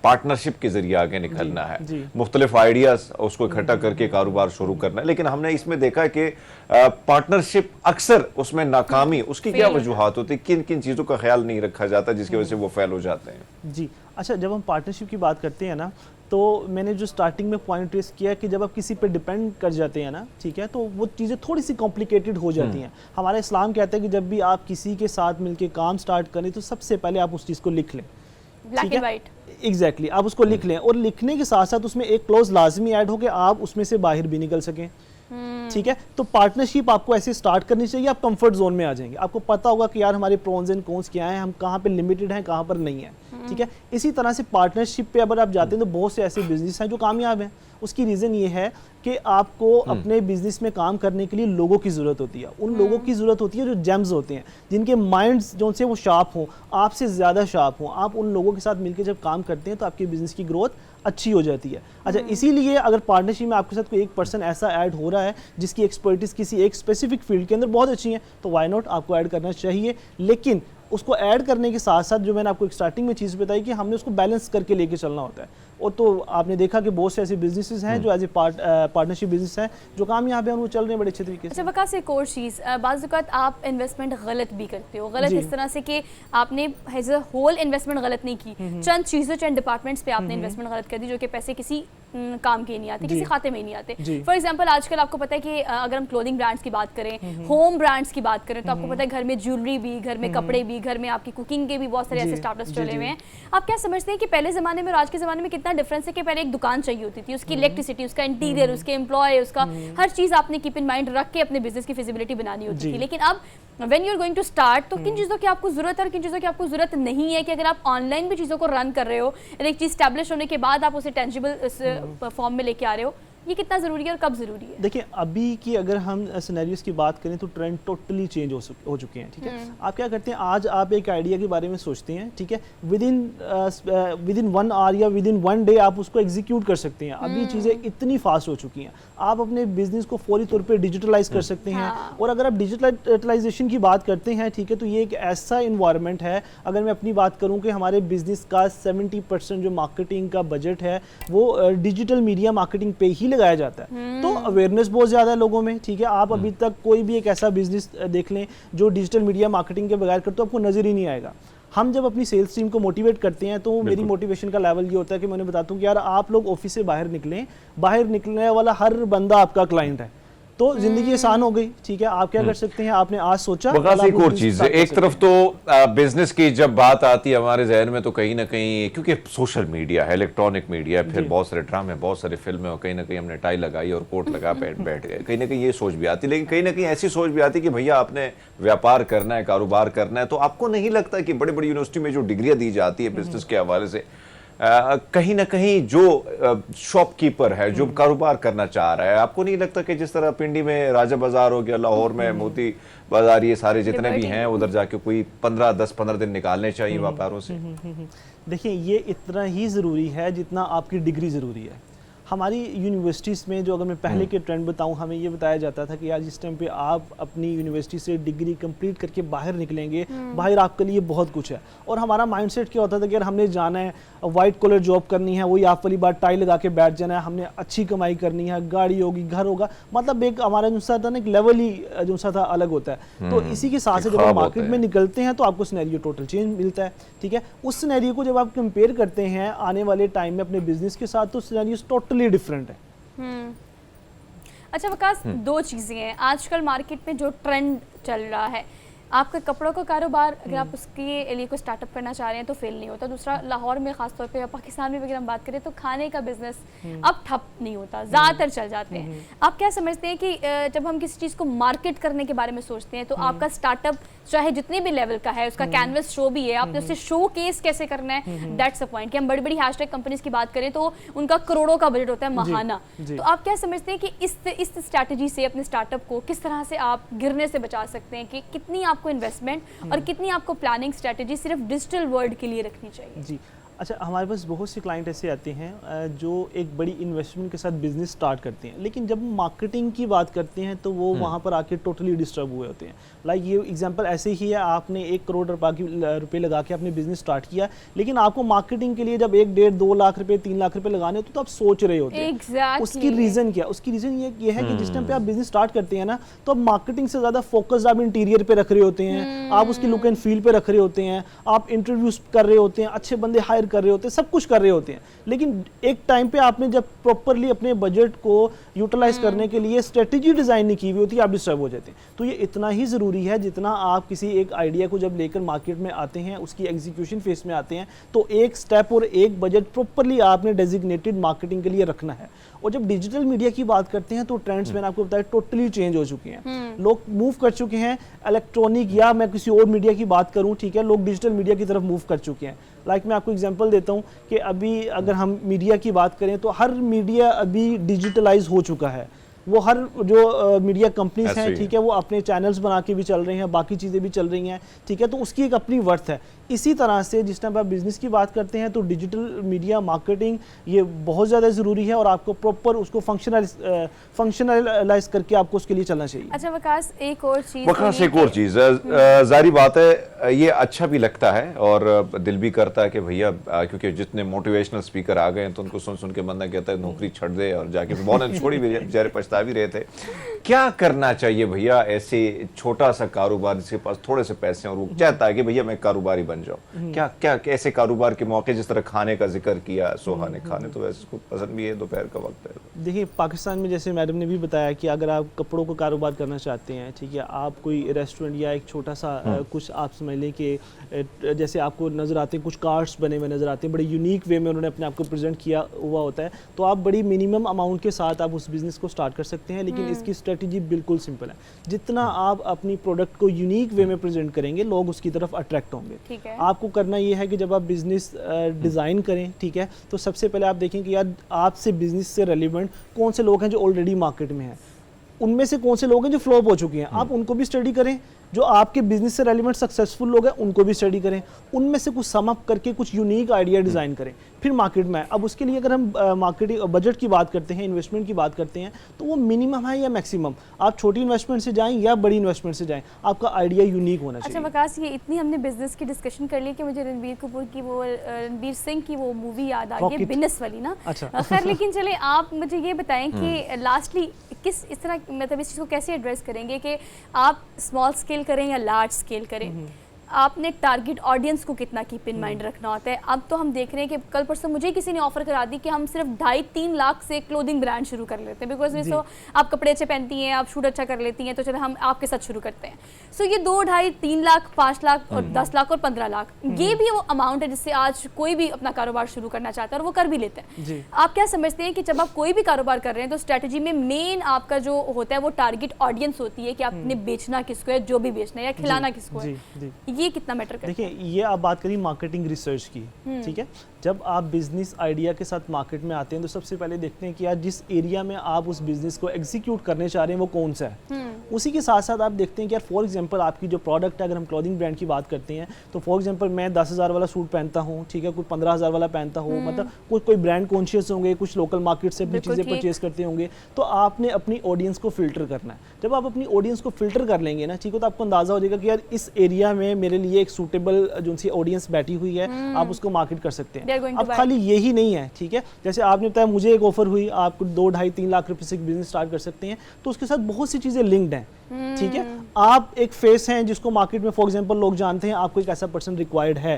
पार्टनरशिप के जरिए आगे निकलना है, मुख्तलिफ आइडियाज उसको इकट्ठा करके कारोबार शुरू करना है। लेकिन हमने इसमें देखा है कि पार्टनरशिप अक्सर उसमें नाकामी, उसकी क्या वजूहात होती है, किन किन चीज़ों का ख्याल नहीं रखा जाता जिसकी वजह से वो फेल हो जाते हैं? जी अच्छा, जब हम पार्टनरशिप की बात करते हैं ना, तो मैंने जो स्टार्टिंग में पॉइंट रेस किया कि जब आप किसी पे डिपेंड कर जाते हैं ना, ठीक है, तो वो चीज़ें थोड़ी सी कॉम्प्लिकेटेड हो जाती हैं। हमारा इस्लाम कहता है कि जब भी आप किसी के साथ मिलके काम स्टार्ट करें तो सबसे पहले आप उस चीज़ को लिख लें, ब्लैक एंड वाइट। एग्जैक्टली, आप उसको लिख लें और लिखने के साथ साथ उसमें एक क्लॉज लाजमी ऐड हो कि आप उसमें से बाहर भी निकल सकें, ठीक है। तो पार्टनरशिप आपको ऐसे स्टार्ट करनी चाहिए, आप कंफर्ट जोन में आ जाएंगे। आपको पता होगा कि यार हमारे प्रोन्स एंड कॉन्स क्या हैं, हम कहाँ पे लिमिटेड हैं, कहाँ पर नहीं है, ठीक है। इसी तरह से पार्टनरशिप पे अगर आप जाते हैं तो बहुत से ऐसे बिजनेस हैं जो कामयाब हैं। उसकी रीज़न ये है कि आपको अपने बिजनेस में काम करने के लिए लोगों की ज़रूरत होती है। उन लोगों की ज़रूरत होती है जो जेम्स होते हैं, जिनके माइंड्स जो से वो शार्प हों, आपसे ज़्यादा शार्प हों। आप उन लोगों के साथ मिलकर जब काम करते हैं तो आपके बिजनेस की ग्रोथ अच्छी हो जाती है। अच्छा, इसीलिए अगर पार्टनरशिप में आपके साथ कोई एक पर्सन ऐसा ऐड हो रहा है जिसकी एक्सपर्टीज़ किसी एक स्पेसिफिक फील्ड के अंदर बहुत अच्छी है तो वाई नॉट, आपको ऐड करना चाहिए। लेकिन उसको ऐड करने के साथ साथ जो मैंने आपको स्टार्टिंग में चीज़ बताई कि हमने उसको बैलेंस करके लेके चलना होता है। और तो आपने देखा कि बहुत से ऐसे बिजनेसेस हैं जो एज ए पार्टनरशिप बिजनेस हैं जो कामयाब हैं और वो चल रहे हैं बड़े अच्छे तरीके से। अच्छा वकास, एक और चीज़, बाज़ औक़ात आप इन्वेस्टमेंट गलत भी करते हो। गलत इस तरह से कि आपने एज अ होल इन्वेस्टमेंट गलत नहीं की, चंद चीज़ों, चंद डिपार्टमेंट्स पे आपने इन्वेस्टमेंट गलत कर दी जो कि पैसे किसी काम के नहीं आते, जी। किसी खाते में नहीं आते। जी। फॉर एग्जाम्पल आजकल आपको पता है कि अगर हम क्लोथिंग ब्रांड्स की बात करें, होम ब्रांड्स की बात करें, तो आपको पता है घर में ज्वेलरी भी, घर में कपड़े भी, घर में आपकी कुकिंग के भी बहुत सारे जी, ऐसे स्टार्टअप्स जी, चले जी। हुए हैं। आप क्या समझते हैं कि पहले ज़माने में और आज के ज़माने में कितना डिफरेंस है कि पहले एक दुकान चाहिए होती थी, उसकी इलेक्ट्रिसिटी, उसका इंटीरियर, उसके एम्प्लॉय, उसका हर चीज़ आपने कीप इन माइंड रख के अपने बिजनेस की फिजिबिलिटी बनानी होती जी। थी। लेकिन अब when you are going to start, तो किन चीज़ों की आपको ज़रूरत है और किन चीज़ों की आपको ज़रूरत नहीं है, कि अगर आप ऑनलाइन भी चीज़ों को रन कर रहे हो, एक चीज़ स्टैब्लिश होने के बाद आप उसे टेंजिबल फॉर्म में लेके आ रहे हो, ये कितना ज़रूरी है और कब ज़रूरी है? देखिए अभी की अगर हम सिनेरियोस की बात करें तो ट्रेंड टोटली चेंज हो चुके हैं, ठीक है। आप क्या करते हैं, आज आप एक आइडिया के बारे में सोचते हैं, ठीक है, विद इन 1 आवर या विद इन 1 डे आप उसको एग्जीक्यूट कर सकते हैं। अभी चीज़ें इतनी फास्ट हो चुकी हैं, आप अपने बिजनेस को फौरी तौर पे डिजिटलाइज कर सकते हैं। और अगर आप डिजिटलाइजेशन की बात करते हैं, ठीक है, तो ये एक ऐसा इन्वायरमेंट है, अगर मैं अपनी बात करूं कि हमारे बिजनेस का 70% जो मार्केटिंग का बजट है वो डिजिटल मीडिया मार्केटिंग पे ही लगाया जाता है। तो अवेयरनेस बहुत ज़्यादा है लोगों में, ठीक है। आप अभी तक कोई भी एक ऐसा बिजनेस देख लें जो डिजिटल मीडिया मार्केटिंग के बगैर करते तो आपको नज़र ही नहीं आएगा। हम जब अपनी सेल्स टीम को मोटिवेट करते हैं तो मेरी मोटिवेशन का लेवल ये होता है कि मैं उन्हें बताता हूँ कि यार आप लोग ऑफिस से बाहर निकलें, बाहर निकलने वाला हर बंदा आपका क्लाइंट है, तो जिंदगी आसान हो गई, ठीक है। आप क्या कर सकते हैं, आपने आज सोचा। वकास, एक और चीज है, एक तरफ तो बिजनेस की जब बात आती है हमारे जहन में, तो कहीं ना कहीं क्योंकि सोशल मीडिया है, इलेक्ट्रॉनिक मीडिया है, फिर बहुत सारे ड्रामे, बहुत सारे फिल्में, और कहीं ना कहीं हमने टाई लगाई और कोट लगा बैठ गए, कहीं ना कहीं ये सोच भी आती है। लेकिन कहीं ना कहीं ऐसी सोच भी आती है कि भैया आपने व्यापार करना है, कारोबार करना है, तो आपको नहीं लगता कि बड़ी बड़ी यूनिवर्सिटी में जो डिग्रियां दी जाती है बिजनेस के हवाले से, कहीं ना कहीं जो शॉपकीपर है, जो कारोबार करना चाह रहा है, आपको नहीं लगता कि जिस तरह पिंडी में राजा बाजार हो गया, लाहौर में मोती बाजार, ये सारे जितने भी हैं, उधर जाके कोई 10-15 दिन निकालने चाहिए व्यापारों से? देखिए ये इतना ही ज़रूरी है जितना आपकी डिग्री ज़रूरी है। हमारी यूनिवर्सिटीज़ में जो, अगर मैं पहले के ट्रेंड बताऊं, हमें ये बताया जाता था कि यार जिस टाइम पे आप अपनी यूनिवर्सिटी से डिग्री कंप्लीट करके बाहर निकलेंगे, बाहर आपके लिए बहुत कुछ है। और हमारा माइंडसेट क्या होता था कि यार हमने जाना है, वाइट कॉलर जॉब करनी है, वही आप वाली बात, टाई लगा के बैठ जाना है, हमने अच्छी कमाई करनी है, गाड़ी होगी, घर होगा, मतलब एक हमारा जो सा था ना, एक लेवल ही जो सा था अलग होता है। तो इसी के साथ से जब आप मार्केट में निकलते हैं तो आपको सिनेरियो टोटल चेंज मिलता है, ठीक है। उस सिनेरियो को जब आप कंपेयर करते हैं आने वाले टाइम में अपने बिजनेस के साथ, तो सिनेरियो टोटली डिफरेंट है। अच्छा वकास, दो चीज़ें हैं आजकल मार्केट में जो ट्रेंड चल रहा है। आपका कपड़ों का कारोबार, अगर आप उसके लिए कोई स्टार्टअप करना चाह रहे हैं तो फेल नहीं होता। दूसरा, लाहौर में खासतौर पे या पाकिस्तान में अगर हम बात करें तो खाने का बिजनेस अब ठप नहीं होता, ज़्यादातर चल जाते हैं। आप क्या समझते हैं कि जब हम किसी चीज़ को मार्केट करने के बारे में सोचते हैं तो आपका स्टार्टअप चाहे जितने भी लेवल का है, उसका कैनवस शो भी है, आपने उससे शो केस कैसे करना है, दैट्स द पॉइंट। कि हम बड़ी बड़ी हैशटैग कंपनीज की बात करें तो उनका करोड़ों का बजट होता है महाना। तो आप क्या समझते हैं कि इस स्ट्रैटेजी से अपने स्टार्टअप को किस तरह से आप गिरने से बचा सकते हैं, कि कितनी आपको इन्वेस्टमेंट और कितनी आपको प्लानिंग स्ट्रैटेजी सिर्फ डिजिटल वर्ल्ड के लिए रखनी चाहिए? जी, अच्छा, हमारे पास बहुत से क्लाइंट ऐसे आते हैं जो एक बड़ी इन्वेस्टमेंट के साथ बिजनेस स्टार्ट करते हैं, लेकिन जब मार्केटिंग की बात करते हैं तो वो वहाँ पर आके टोटली डिस्टर्ब हुए होते हैं। लाइक ये एग्जांपल ऐसे ही है, आपने 1 करोड़ रुपए लगा के अपने बिजनेस स्टार्ट किया, लेकिन आपको मार्केटिंग के लिए जब 1-1.5-2 लाख रुपए 3 लाख रुपए लगाने होते तो आप सोच रहे होते हैं। Exactly. उसकी रीज़न क्या? उसकी रीज़न ये है कि जिस टाइम पे आप बिजनेस स्टार्ट करते हैं ना, तो आप मार्केटिंग से ज़्यादा फोकस आप इंटीरियर पे रख रहे होते हैं, आप उसकी लुक एंड फील पे रख रहे होते हैं, आप इंटरव्यूज कर रहे होते हैं, अच्छे बंदे हायर कर रहे होते हैं, सब कुछ कर रहे होते हैं। लेकिन एक टाइम पे आपने जब प्रॉपरली अपने बजट को यूटिलाइज करने के लिए स्ट्रेटेजी डिजाइन नहीं की हुई होती, आप डिस्टर्ब हो जाते हैं। तो ये इतना ही ज़रूरी है जितना आप किसी एक आइडिया को जब लेकर मार्केट में आते हैं, उसकी एग्जीक्यूशन फेस में आते हैं, तो एक स्टेप और एक बजट प्रॉपरली आपने डेजिग्नेटेड मार्केटिंग के लिए रखना है। और जब डिजिटल मीडिया की बात करते हैं तो ट्रेंड्स मैंने आपको बताया टोटली चेंज हो चुके हैं। लोग मूव कर चुके हैं इलेक्ट्रॉनिक, या मैं किसी और मीडिया की बात करूं, ठीक है, लोग डिजिटल मीडिया की तरफ मूव कर चुके हैं। लाइक मैं आपको एग्जांपल देता हूं कि अभी अगर हम मीडिया की बात करें तो हर मीडिया अभी डिजिटलाइज हो चुका है। वो हर जो मीडिया कंपनीज हैं, ठीक है, वो अपने चैनल्स बना के भी चल रहे हैं, बाकी चीज़ें भी चल रही हैं, ठीक है, तो उसकी एक अपनी वर्थ है। इसी तरह से जिस टाइम आप बिजनेस की बात करते हैं तो डिजिटल मीडिया मार्केटिंग ये बहुत ज़्यादा ज़रूरी है और आपको प्रॉपर उसको फंक्शनलाइज करके आपको उसके लिए चलना चाहिए। अच्छा वकास, एक और चीज़, वकास एक और चीज़, जारी बात है, ये अच्छा भी लगता है और दिल भी करता है कि भैया, क्योंकि जितने मोटिवेशनल स्पीकर आ गए हैं तो उनको सुन सुन के बंदा कहता है नौकरी छोड़ दे और जाके बहुत छोड़ी भी बेचारे पछता बता भी रहे थे। क्या करना चाहिए भैया ऐसे छोटा सा कारोबार जिसके पास थोड़े से पैसे हैं और वो चाहता है कि भैया मैं कारोबारी बन जाऊं, क्या क्या कैसे कारोबार के मौके, जिस तरह खाने का जिक्र किया सोहा ने, खाने तो वैसे उसको पसंद भी है, दोपहर का वक्त है। देखिए पाकिस्तान में जैसे मैडम ने भी बताया कि अगर आप कपड़ों का कारोबार करना चाहते हैं, ठीक है, आप कोई रेस्टोरेंट या एक छोटा सा कुछ आप समझ लें कि जैसे आपको नज़र आते हैं कुछ कार्ड्स बने हुए नज़र आते हैं, बड़े यूनिक वे में उन्होंने अपने आप को प्रेजेंट किया हुआ होता है, तो आप बड़ी मिनिमम अमाउंट के साथ आप उस बिज़नेस को स्टार्ट कर सकते हैं। लेकिन इसकी स्ट्रेटजी बिल्कुल सिंपल है, जितना आप अपनी प्रोडक्ट को यूनिक वे में प्रेजेंट करेंगे लोग उसकी तरफ अट्रैक्ट होंगे। ठीक है। आपको करना ये है कि जब आप बिज़नेस डिज़ाइन करें, ठीक है, तो सबसे पहले आप देखें कि यार आपसे बिज़नेस से रेलिवेंट कौन से लोग हैं जो ऑलरेडी मार्केट में हैं, उनमें से कौन से लोग हैं जो फ्लॉप हो चुके हैं, आप उनको भी स्टडी करें। जो आपके बिजनेस से रेलिवेंट सक्सेसफुल लोग हैं उनको भी स्टडी करें, उनमें से कुछ सम अप करके कुछ यूनिक आइडिया डिज़ाइन करें, फिर मार्केट में। अब उसके लिए अगर हम मार्केटिंग बजट की बात करते हैं, इन्वेस्टमेंट की बात करते हैं, तो वो मिनिमम है या मैक्सिमम, आप छोटी इन्वेस्टमेंट से जाएं या बड़ी इन्वेस्टमेंट से जाएं, आपका आइडिया यूनिक होना चाहिए। अच्छा वकास, ये इतनी हमने बिजनेस की डिस्कशन कर ली कि मुझे रणबीर कपूर की वो रणबीर सिंह की वो मूवी याद आ गई, बिजनेस वाली ना। अच्छा। खैर लेकिन चले आप मुझे ये बताएं कि लास्टली किस इस तरह मतलब इस चीज़ को कैसे एड्रेस करेंगे कि आप स्मॉल स्केल करें या लार्ज स्केल करें, आपने टारगेट ऑडियंस को कितना कीप इन माइंड रखना होता है। अब तो हम देख रहे हैं कि कल परसों मुझे किसी ने ऑफर करा दी कि हम सिर्फ 2.5-3 लाख से क्लोथिंग ब्रांड शुरू कर लेते हैं, बिकॉज सो आप कपड़े अच्छे पहनती हैं, आप शूट अच्छा कर लेती हैं, तो चलो हम आपके साथ शुरू करते हैं। सो ये 2-2.5-3 लाख 5 लाख और 10 लाख और 15 लाख ये भी वो अमाउंट है जिससे आज कोई भी अपना कारोबार शुरू करना चाहता है और वो कर भी लेते हैं। आप क्या समझते हैं कि जब आप कोई भी कारोबार कर रहे हैं तो स्ट्रेटजी में मेन आपका जो होता है वो टारगेट ऑडियंस होती है कि आपने बेचना किसको है, जो भी बेचना है, या खिलाना किसको है, ये कितना मैटर करता है? देखिए ये आप बात करिए मार्केटिंग रिसर्च की, ठीक है, जब आप बिजनेस आइडिया के साथ मार्केट में आते हैं तो सबसे पहले देखते हैं कि यार जिस एरिया में आप उस बिजनेस को एग्जीक्यूट करने चाह रहे हैं वो कौन सा है। उसी के साथ साथ आप देखते हैं कि यार फॉर एग्जांपल आपकी जो प्रोडक्ट है, अगर हम क्लॉथिंग ब्रांड की बात करते हैं तो फॉर एग्जांपल मैं 10,000 वाला सूट पहनता हूँ, ठीक है, कोई 15,000 वाला पहनता हूँ, मतलब कोई ब्रांड कॉन्शियस होंगे, कुछ लोकल मार्केट से अपनी चीज़ें परचेज करते होंगे, तो आपने अपनी ऑडियंस को फिल्टर करना है। जब आप अपनी ऑडियंस को फिल्टर कर लेंगे ना, ठीक है, तो आपको अंदाजा हो जाएगा कि यार इस एरिया में मेरे लिए एक सूटेबल जो सी ऑडियंस बैठी हुई है, आप उसको मार्केट कर सकते हैं। अब खाली यही नहीं है, ठीक है, जैसे आपने बताया मुझे एक ऑफर हुई, आप 2-2.5-3 लाख रुपए से बिजनेस स्टार्ट कर सकते हैं, तो उसके साथ बहुत सी चीजें लिंक्ड हैं, ठीक है। आप एक फेस हैं जिसको मार्केट में फॉर एग्जांपल लोग जानते हैं, आपको एक ऐसा पर्सन रिक्वायर्ड है,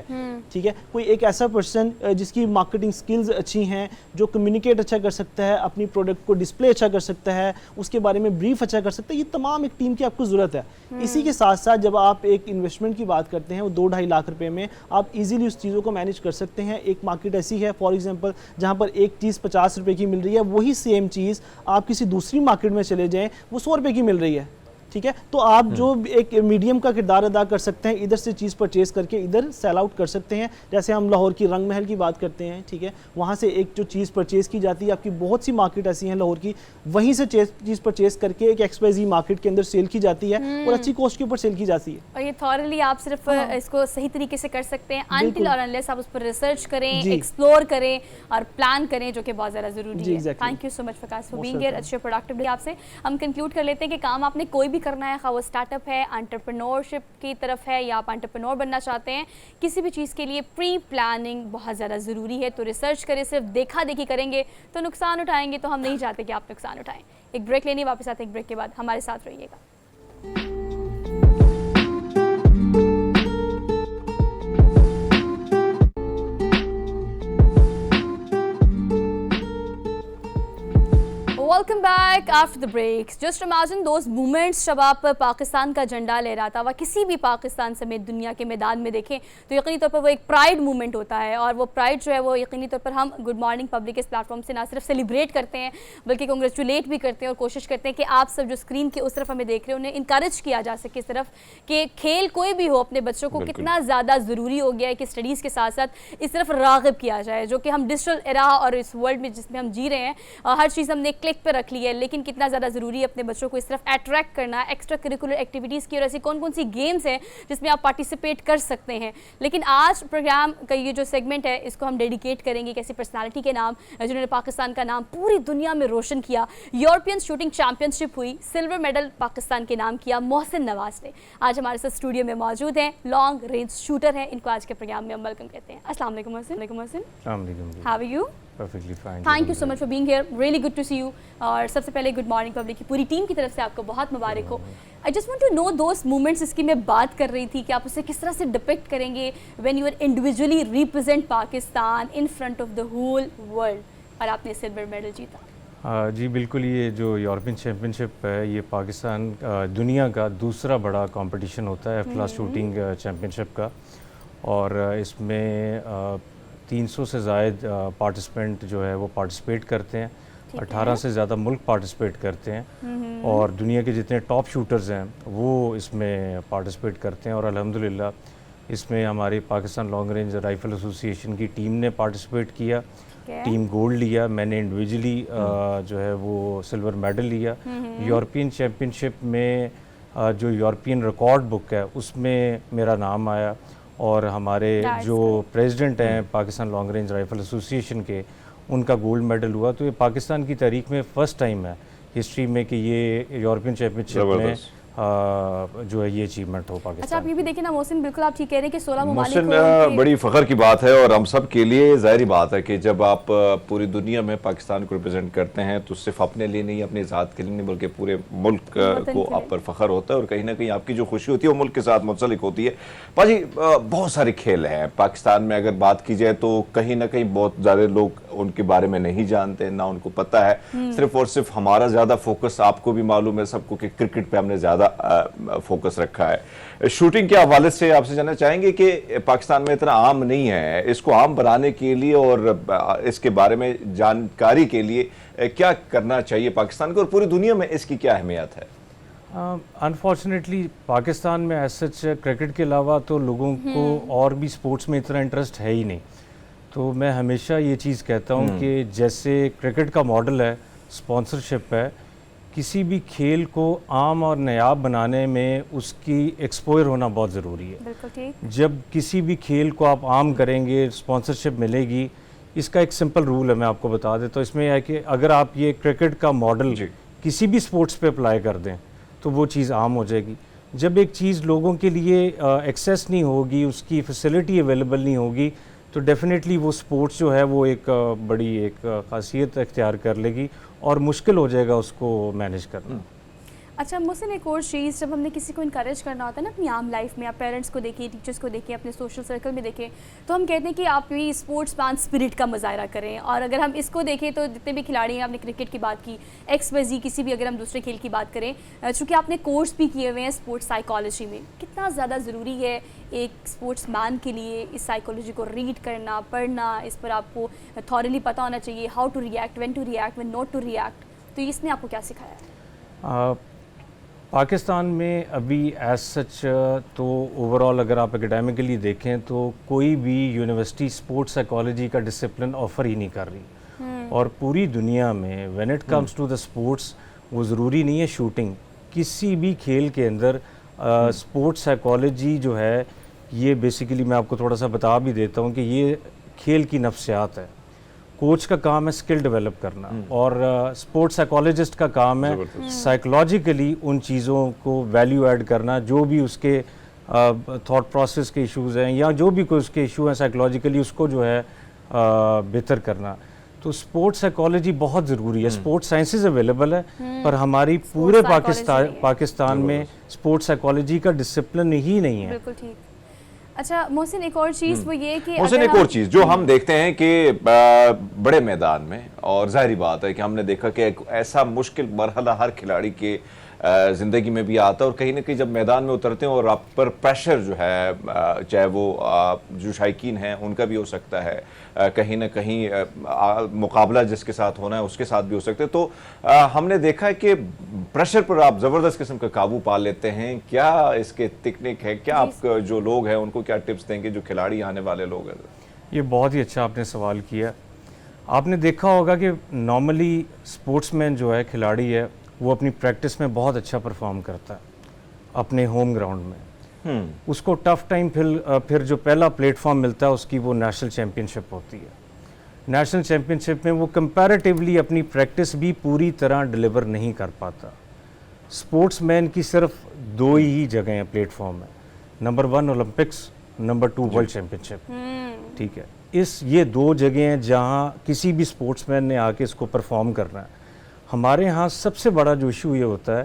ठीक है, कोई एक ऐसा पर्सन जिसकी मार्केटिंग स्किल्स अच्छी हैं, जो कम्युनिकेट अच्छा कर सकता है, अपनी प्रोडक्ट को डिस्प्ले अच्छा कर सकता है, उसके बारे में ब्रीफ अच्छा कर सकता है, ये तमाम एक टीम की आपको जरूरत है। इसी के साथ साथ जब आप एक इन्वेस्टमेंट की बात करते हैं, वो 2-2.5 लाख रुपए में आप इजीली उस चीज़ों को मैनेज कर सकते हैं। एक मार्केट ऐसी है फॉर एग्जांपल जहां पर एक चीज़ 50 रुपए की मिल रही है, वही सेम चीज़ आप किसी दूसरी मार्केट में चले जाएं, वो 100 रुपए की मिल रही है, ठीक है। तो आप जो एक मीडियम का किरदार अदा कर सकते हैं, इधर से चीज़ परचेज करके इधर सेल आउट कर सकते हैं। जैसे हम लाहौर की रंग महल की बात करते हैं, ठीक है, वहाँ से एक जो चीज़ परचेज की जाती है, आपकी बहुत सी मार्केट ऐसी हैं लाहौर की, वहीं से चीज़ परचेज करके एक XYZ मार्केट के अंदर सेल की जाती है और अच्छी कॉस्ट के ऊपर सेल की जाती है। और ये थॉरली आप सिर्फ इसको सही तरीके से कर सकते हैं अनटिल और अनलेस आप उस पर रिसर्च करें, एक्सप्लोर करें और प्लान करें, जो कि बहुत ज़्यादा ज़रूरी है। Thank you so much focus for being here. अच्छे प्रोडक्टिव आपसे हम कंक्लूड कर लेते हैं कि काम आपने कोई भी करना है, खा वो स्टार्टअप है, एंटरप्रेन्योरशिप की तरफ है, या आप एंटरप्रेन्योर बनना चाहते हैं, किसी भी चीज़ के लिए प्री प्लानिंग बहुत ज़्यादा ज़रूरी है। तो रिसर्च करें, सिर्फ देखा देखी करेंगे तो नुकसान उठाएंगे, तो हम नहीं चाहते कि आप नुकसान उठाएं। एक ब्रेक लेनी, वापस आते हैं एक ब्रेक के बाद, हमारे साथ रहिएगा। Welcome back after the break. Just imagine those moments जब आप पाकिस्तान का झंडा लहराता हुआ किसी भी पाकिस्तान समेत दुनिया के मैदान में देखें तो यकीनी तौर पर वो एक प्राइड मूवमेंट होता है, और वो प्राइड जो है वो यकीनी तौर पर हम गुड मॉर्निंग पब्लिक इस प्लेटफॉर्म से ना सिर्फ सेलिब्रेट करते हैं बल्कि कांग्रेचुलेट भी करते हैं और कोशिश करते हैं कि आप सब जो स्क्रीन के उस तरफ हमें देख रहे हैं उन्हें इंकरेज किया जा सके इस तरफ कि खेल कोई भी हो, अपने बच्चों को कितना ज़्यादा ज़रूरी हो गया है कि स्टडीज़ के साथ साथ इस तरफ राग़िब किया जाए, जो कि हम डिजिटल एरा और इस वर्ल्ड में जिसमें हम जी रहे हैं हर चीज़ हमने क्लिक पर रख ली है, लेकिन कितना ज़्यादा ज़रूरी है अपने बच्चों को इस तरफ अट्रैक्ट करना, एक्स्ट्रा करिकुलर एक्टिविटीज़ की, और ऐसी कौन कौन सी गेम्स हैं जिसमें आप पार्टिसिपेट कर सकते हैं। लेकिन आज प्रोग्राम का ये जो सेगमेंट है इसको हम डेडिकेट करेंगे एक ऐसी पर्सनालिटी के नाम जिन्होंने पाकिस्तान का नाम पूरी दुनिया में रोशन किया। यूरोपियन शूटिंग चैंपियनशिप हुई, सिल्वर मेडल पाकिस्तान के नाम किया मोहसिन नवाज ने। आज हमारे साथ स्टूडियो में मौजूद हैं, लॉन्ग रेंज शूटर हैं, इनको आज के प्रोग्राम में हम वेलकम कहते हैं। अस्सलाम वालेकुम Mohsin. How are you? perfectly fine. Thank you so much for being here, really good to see you. और सबसे पहले गुड मॉर्निंग पब्लिक की पूरी टीम की तरफ से आपको बहुत मुबारक हो। I just want to know those moments, इसकी मैं बात कर रही थी कि आप उसे किस तरह से डिपिक्ट करेंगे when you are individually represent Pakistan in front of the whole world और आपने सिल्वर मेडल जीता। जी बिल्कुल, ये जो यूरोपियन चैम्पियनशिप है ये पाकिस्तान दुनिया का दूसरा बड़ा कंपटीशन होता है फ्लास शूटिंग चैम्पियनशिप का, और इसमें 300 से ज़ायद पार्टिसिपेंट जो है वो पार्टिसिपेट करते हैं, 18 से ज़्यादा मुल्क पार्टिसिपेट करते हैं और दुनिया के जितने टॉप शूटर्स हैं वो इसमें पार्टिसिपेट करते हैं। और अल्हम्दुलिल्लाह इसमें हमारी Pakistan long range rifle association की टीम ने पार्टिसिपेट किया, टीम गोल्ड लिया, मैंने इंडिविजुअली जो है वो सिल्वर मेडल लिया। यूरोपियन चैम्पियनशिप में जो यूरोपियन रिकॉर्ड बुक है उसमें मेरा नाम आया, और हमारे जो प्रेसिडेंट हैं Pakistan long range rifle association के, उनका गोल्ड मेडल हुआ। तो ये पाकिस्तान की तारीख में फ़र्स्ट टाइम है हिस्ट्री में कि ये यूरोपियन चैम्पियनशिप में जो है ये अचीवमेंट हो पाकिस्तान। अच्छा, आप ये भी देखिए ना मोहसिन, बिल्कुल आप ठीक कह रहे हैं कि 16 ममालिक मोहसिन, बड़ी फ़ख्र की बात है और हम सब के लिए ज़ाहिर बात है कि जब आप पूरी दुनिया में पाकिस्तान को रिप्रेजेंट करते हैं तो सिर्फ अपने लिए नहीं, अपनी ज़ात के लिए नहीं, बल्कि पूरे मुल्क को आप पर फ़ख्र होता है और कहीं ना कहीं आपकी जो खुशी होती है वो मुल्क के साथ मुंसलिक होती है। पाजी, बहुत सारे खेल हैं पाकिस्तान में, अगर बात की जाए तो कहीं ना कहीं बहुत ज़्यादा लोग उनके बारे में नहीं जानते, ना उनको पता है। सिर्फ और सिर्फ हमारा ज़्यादा फोकस, आपको भी मालूम है सबको, कि क्रिकेट पे हमने ज़्यादा फोकस रखा है। शूटिंग के हवाले से आपसे जानना चाहेंगे कि पाकिस्तान में इतना आम नहीं है, इसको आम बनाने के लिए और इसके बारे में जानकारी के लिए क्या करना चाहिए पाकिस्तान को और पूरी दुनिया में इसकी क्या अहमियत है? अनफॉर्चुनेटली पाकिस्तान में ऐसा क्रिकेट के अलावा तो लोगों को और भी स्पोर्ट्स में इतना इंटरेस्ट है ही नहीं। तो मैं हमेशा ये चीज़ कहता हूँ कि जैसे क्रिकेट का मॉडल है, स्पॉन्सरशिप है, किसी भी खेल को आम और नायाब बनाने में उसकी एक्सपोजर होना बहुत ज़रूरी है। बिल्कुल ठीक। जब किसी भी खेल को आप आम करेंगे, स्पॉन्सरशिप मिलेगी। इसका एक सिंपल रूल है, मैं आपको बता देता हूँ। इसमें यह है कि अगर आप ये क्रिकेट का मॉडल किसी भी स्पोर्ट्स पे अप्लाई कर दें तो वो चीज़ आम हो जाएगी। जब एक चीज़ लोगों के लिए एक्सेस नहीं होगी, उसकी फैसिलिटी अवेलेबल नहीं होगी, तो डेफिनेटली वो स्पोर्ट्स जो है वो एक बड़ी एक खासियत इख्तियार कर लेगी और मुश्किल हो जाएगा उसको मैनेज करना। अच्छा मोहसिन, एक और चीज़, जब हमने किसी को इनकरेज करना होता है ना अपनी आम लाइफ में, आप पेरेंट्स को देखिए, टीचर्स को देखिए, अपने सोशल सर्कल में देखें, तो हम कहते हैं कि आप भी स्पोर्ट्स मैन स्पिरिट का मुजाहरा करें। और अगर हम इसको देखें तो जितने भी खिलाड़ी हैं, आपने क्रिकेट की बात की, XYZ किसी भी, अगर हम दूसरे खेल की बात करें, चूँकि आपने कोर्स भी किए हुए हैं स्पोर्ट्स साइकोलॉजी में, कितना ज़्यादा ज़रूरी है एक स्पोर्ट्स मैन के लिए इस साइकोलॉजी को रीड करना, पढ़ना, इस पर आपको थॉरली पता होना चाहिए, how to react, when to react, when not to react. तो इसने आपको क्या सिखाया है? पाकिस्तान में अभी एज सच तो ओवरऑल अगर आप एकेडमिकली देखें तो कोई भी यूनिवर्सिटी स्पोर्ट्स साइकोलॉजी का डिसिप्लिन ऑफ़र ही नहीं कर रही। और पूरी दुनिया में when it comes to the sports, वो ज़रूरी नहीं है शूटिंग, किसी भी खेल के अंदर स्पोर्ट्स साइकोलॉजी जो है, ये बेसिकली मैं आपको थोड़ा सा बता भी देता हूँ कि ये खेल की नफ्सियात है। कोच का काम है स्किल डेवलप करना, और स्पोर्ट्स साइकोलॉजिस्ट का काम है साइकोलॉजिकली उन चीज़ों को वैल्यू ऐड करना, जो भी उसके थॉट प्रोसेस के इश्यूज़ हैं या जो भी कोई उसके इशू हैं साइकोलॉजिकली, उसको जो है बेहतर करना। तो स्पोर्ट्स साइकोलॉजी बहुत ज़रूरी है। स्पोर्ट्स साइंसेज अवेलेबल है, पर हमारी पूरे पाकिस्तान में स्पोर्ट्स साइकोलॉजी का डिसिप्लिन ही नहीं है। बिल्कुल ठीक। अच्छा मोहसिन, एक और चीज़ वो ये कि मोहसिन, एक और चीज़ जो हम देखते हैं कि बड़े मैदान में, और जाहिर बात है कि हमने देखा कि एक ऐसा मुश्किल मरहला हर खिलाड़ी के ज़िंदगी में भी आता है, और कहीं ना कहीं जब मैदान में उतरते हैं और आप पर प्रेशर जो है, चाहे वो जो शायकीन हैं उनका भी हो सकता है, कहीं ना कहीं मुकाबला जिसके साथ होना है उसके साथ भी हो सकते हैं, तो हमने देखा है कि प्रेशर पर आप ज़बरदस्त किस्म का काबू पा लेते हैं। क्या इसके टेक्निक है? क्या आप जो लोग हैं उनको क्या टिप्स देंगे, जो खिलाड़ी आने वाले लोग हैं? ये बहुत ही अच्छा आपने सवाल किया। आपने देखा होगा कि नॉर्मली स्पोर्ट्समैन जो है, खिलाड़ी है, वो अपनी प्रैक्टिस में बहुत अच्छा परफॉर्म करता है अपने होम ग्राउंड में। उसको टफ टाइम फिर जो पहला प्लेटफॉर्म मिलता है उसकी, वो नेशनल चैम्पियनशिप होती है। नेशनल चैम्पियनशिप में वो कंपैरेटिवली अपनी प्रैक्टिस भी पूरी तरह डिलीवर नहीं कर पाता। स्पोर्ट्समैन की सिर्फ दो ही जगह हैं प्लेटफॉर्म में, number 1 Olympics, number 2 world championship. ठीक है, ये 2 जगह हैं जहाँ किसी भी स्पोर्ट्समैन ने आके इसको परफॉर्म करना है। हमारे यहाँ सबसे बड़ा जो इशू ये होता है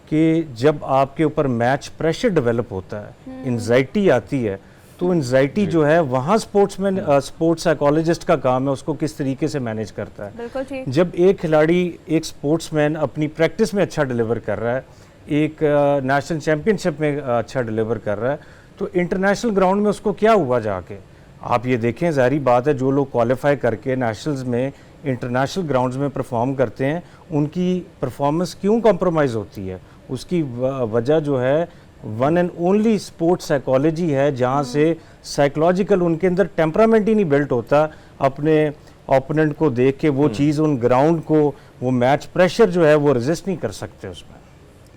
कि जब आपके ऊपर मैच प्रेशर डेवलप होता है, एंजाइटी आती है, तो एंजाइटी जो है वहाँ स्पोर्ट्समैन स्पोर्ट्स साइकोलॉजिस्ट का काम है उसको किस तरीके से मैनेज करता है। बिल्कुल ठीक। जब एक खिलाड़ी, एक स्पोर्ट्समैन अपनी प्रैक्टिस में अच्छा डिलीवर कर रहा है, एक नेशनल चैम्पियनशिप में अच्छा डिलीवर कर रहा है, तो इंटरनेशनल ग्राउंड में उसको क्या हुआ जाके, आप ये देखें, ज़ाहिर बात है जो लोग क्वालिफाई करके नेशनल्स में इंटरनेशनल ग्राउंड्स में परफॉर्म करते हैं उनकी परफॉर्मेंस क्यों कॉम्प्रोमाइज़ होती है। उसकी वजह जो है one and only sports psychology है, जहाँ से साइकोलॉजिकल उनके अंदर टेम्परामेंट ही नहीं बिल्ट होता अपने ओपोनेंट को देख के वो चीज़, उन ग्राउंड को, वो मैच प्रेशर जो है वो रेजिस्ट नहीं कर सकते उसमें।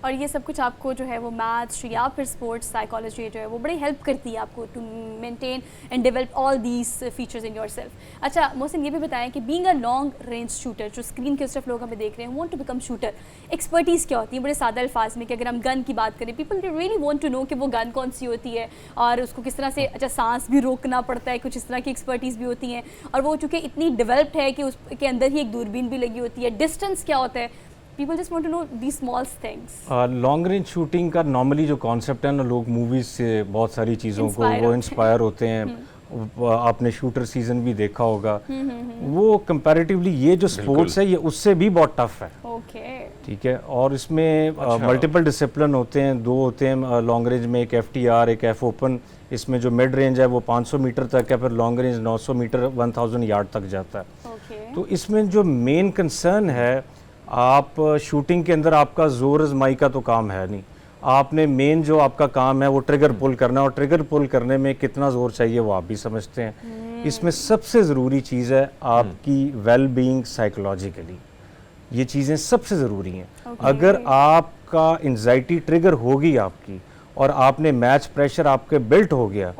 और ये सब कुछ आपको जो है वो मैथ्स या फिर स्पोर्ट्स साइकोलॉजी जो है वो बड़ी हेल्प करती है आपको to maintain and develop all these features in yourself. अच्छा मोहसिन, ये भी बताएं कि being a long range shooter, जो स्क्रीन के उस तरफ लोग हमें देख रहे हैं, want to become shooter, expertise क्या होती है बड़े सादा अल्फाज में? कि अगर हम गन की बात करें, people really want to know कि वो गन कौन सी होती है और उसको किस तरह से, अच्छा सांस भी रोकना पड़ता है, कुछ इस तरह की एक्सपर्टीज़ भी होती हैं, और वो चूँकि इतनी डेवलप्ड है कि उसके अंदर ही एक दूरबीन भी लगी होती है, डिस्टेंस क्या होता है, people just want to know these small things. Long range shooting का नॉर्मली जो कॉन्सेप्ट है ना, लोग मूवीज़ से बहुत सारी चीज़ों को वो इंस्पायर होते हैं। आपने शूटर सीजन भी देखा होगा। वो कंपैरेटिवली ये जो स्पोर्ट्स है ये उससे भी बहुत टफ है। ओके, ठीक है, और इसमें मल्टीपल डिसिप्लिन होते हैं, 2 होते हैं लॉन्ग रेंज में, एक FTR, एक F ओपन। इसमें जो मिड रेंज है वो 500 मीटर तक है, फिर लॉन्ग रेंज 900 मीटर 1000 यार्ड तक जाता है। ओके, तो इसमें जो मेन कंसर्न है, आप शूटिंग के अंदर आपका जोर आजमाई का तो काम है नहीं, आपने मेन जो आपका काम है वो ट्रिगर पुल करना, और ट्रिगर पुल करने में कितना जोर चाहिए वो आप भी समझते हैं। इसमें सबसे ज़रूरी चीज़ है आपकी वेल बीइंग साइकोलॉजिकली, ये चीज़ें सबसे ज़रूरी हैं। अगर आपका एंजाइटी ट्रिगर होगी आपकी और आपने मैच प्रेशर आपके बिल्ट हो गया,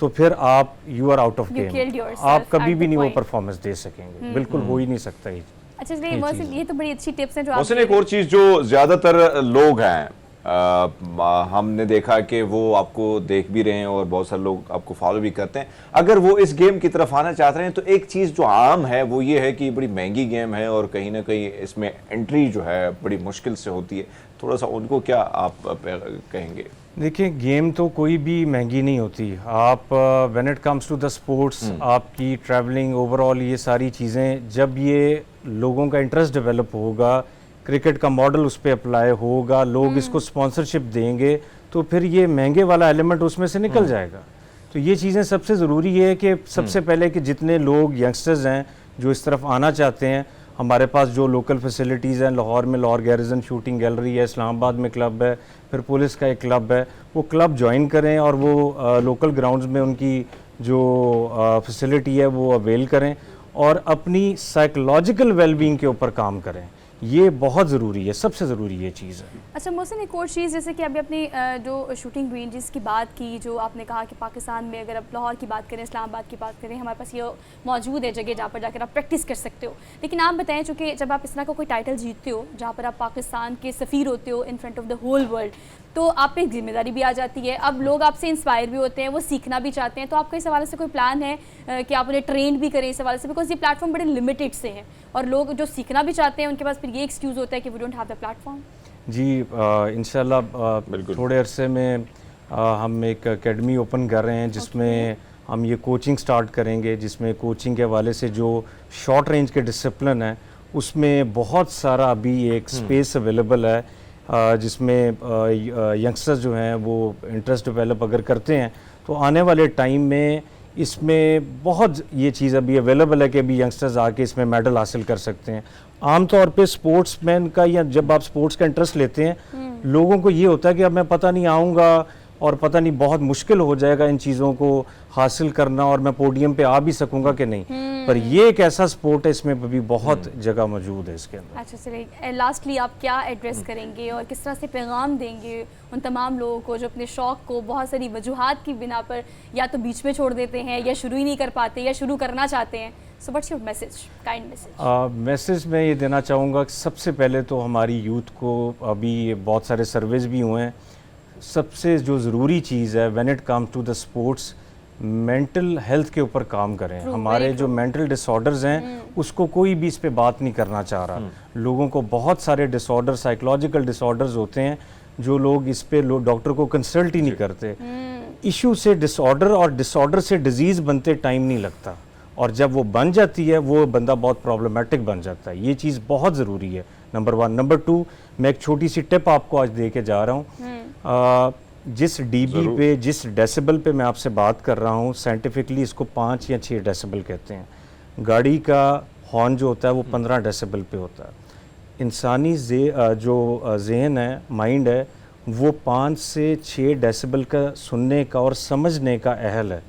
तो फिर आप you are out of game, आप कभी भी नहीं वो परफॉर्मेंस दे सकेंगे, बिल्कुल हो ही नहीं सकता ये। अच्छा चलिए मोहसिन, ये तो बड़ी अच्छी टिप्स हैं जो मोहसिन, एक और चीज जो ज्यादातर लोग हैं, हमने देखा कि वो आपको देख भी रहे हैं और बहुत सारे लोग आपको फॉलो भी करते हैं, अगर वो इस गेम की तरफ आना चाहते हैं तो एक चीज जो आम है वो ये है कि बड़ी महंगी गेम है और कहीं ना कहीं इसमें एंट्री जो है बड़ी मुश्किल से होती है। थोड़ा सा उनको क्या आप कहेंगे? देखिए, गेम तो कोई भी महंगी नहीं होती। आप when it comes to the sports, आपकी ट्रैवलिंग, ओवरऑल ये सारी चीज़ें, जब ये लोगों का इंटरेस्ट डेवलप होगा, क्रिकेट का मॉडल उस पर अप्लाई होगा, लोग इसको स्पॉन्सरशिप देंगे, तो फिर ये महंगे वाला एलिमेंट उसमें से निकल जाएगा। तो ये चीज़ें सबसे ज़रूरी है कि सबसे पहले कि जितने लोग यंगस्टर्स हैं जो इस तरफ आना चाहते हैं, हमारे पास जो लोकल फैसिलिटीज़ हैं, लाहौर में लाहौर गैरिजन शूटिंग गैलरी है, इस्लामाबाद में क्लब है, फिर पुलिस का एक क्लब है, वो क्लब ज्वाइन करें और वो लोकल ग्राउंड्स में उनकी जो फैसिलिटी है वो अवेल करें और अपनी साइकोलॉजिकल वेलबींग के ऊपर काम करें। ये बहुत ज़रूरी है, सबसे ज़रूरी ये चीज़ है। अच्छा मोहसिन, एक और चीज़, जैसे कि अभी अपनी जो शूटिंग रेंजेस की बात की, जो आपने कहा कि पाकिस्तान में अगर आप लाहौर की बात करें, इस्लामाबाद की बात करें, हमारे पास ये मौजूद है जगह जहाँ पर जाकर आप प्रैक्टिस कर सकते हो। लेकिन आप बताएं, चूँकि जब आप इस तरह का कोई टाइटल जीतते हो जहाँ पर आप पाकिस्तान के सफ़ीर होते हो in front of the whole world, तो आप पे एक जिम्मेदारी भी आ जाती है। अब लोग आपसे इंस्पायर भी होते हैं, वो सीखना भी चाहते हैं, तो आपका इस हवाले से कोई प्लान है कि आप उन्हें ट्रेन भी करें इस हवाले से? बिकॉज ये प्लेटफॉर्म बड़े लिमिटेड से हैं और लोग जो सीखना भी चाहते हैं उनके पास फिर ये एक्सक्यूज़ होता है कि we don't have the platform. जी, इंशाल्लाह थोड़े अरसे में हम एक एकेडमी ओपन कर रहे हैं जिसमें हम ये कोचिंग स्टार्ट करेंगे, जिसमें कोचिंग के हवाले से जो शॉर्ट रेंज के डिसिप्लिन है उसमें बहुत सारा अभी एक स्पेस अवेलेबल है, जिसमें यंगस्टर्स जो हैं वो इंटरेस्ट डेवलप अगर करते हैं तो आने वाले टाइम में इसमें बहुत ये चीज़ अभी अवेलेबल है कि अभी यंगस्टर्स आके इसमें मेडल हासिल कर सकते हैं। आमतौर पे स्पोर्ट्समैन का, या जब आप स्पोर्ट्स का इंटरेस्ट लेते हैं, लोगों को ये होता है कि अब मैं पता नहीं आऊँगा और पता नहीं बहुत मुश्किल हो जाएगा इन चीज़ों को हासिल करना और मैं पोडियम पे आ भी सकूंगा कि नहीं। पर ये एक ऐसा स्पोर्ट है, इसमें भी बहुत जगह मौजूद है इसके अंदर। अच्छा चलिए, लास्टली आप क्या एड्रेस करेंगे और किस तरह से पैगाम देंगे उन तमाम लोगों को जो अपने शौक़ को बहुत सारी वजूहात की बिना पर या तो बीच में छोड़ देते हैं या शुरू ही नहीं कर पाते या शुरू करना चाहते हैं? So what's your message, kind message? Message मैं ये देना चाहूँगा कि सबसे पहले तो हमारी यूथ को, अभी बहुत सारे सर्वेज भी हुए हैं, सबसे जो ज़रूरी चीज़ है when it comes to the sports mental health के ऊपर काम करें। हमारे जो मेंटल डिसऑर्डर्स हैं उसको कोई भी इस पे बात नहीं करना चाह रहा। लोगों को बहुत सारे डिसऑर्डर, साइकोलॉजिकल डिसऑर्डर्स होते हैं जो लोग इस पे डॉक्टर को कंसल्ट ही नहीं करते। इशू से डिसऑर्डर और डिसऑर्डर से डिजीज़ बनते टाइम नहीं लगता, और जब वो बन जाती है वो बंदा बहुत प्रॉब्लमेटिक बन जाता है। ये चीज़ बहुत ज़रूरी है, नंबर 1। नंबर 2, मैं एक छोटी सी टिप आपको आज दे के जा रहा हूँ। जिस डीबी पे, जिस डेसिबल पे मैं आपसे बात कर रहा हूँ, साइंटिफिकली इसको 5 या 6 डेसिबल कहते हैं। गाड़ी का हॉर्न जो होता है वो 15 डेसिबल पे होता है। इंसानी जो ज़हन है, माइंड है, वो 5 से 6 डेसिबल का सुनने का और समझने का अहल है।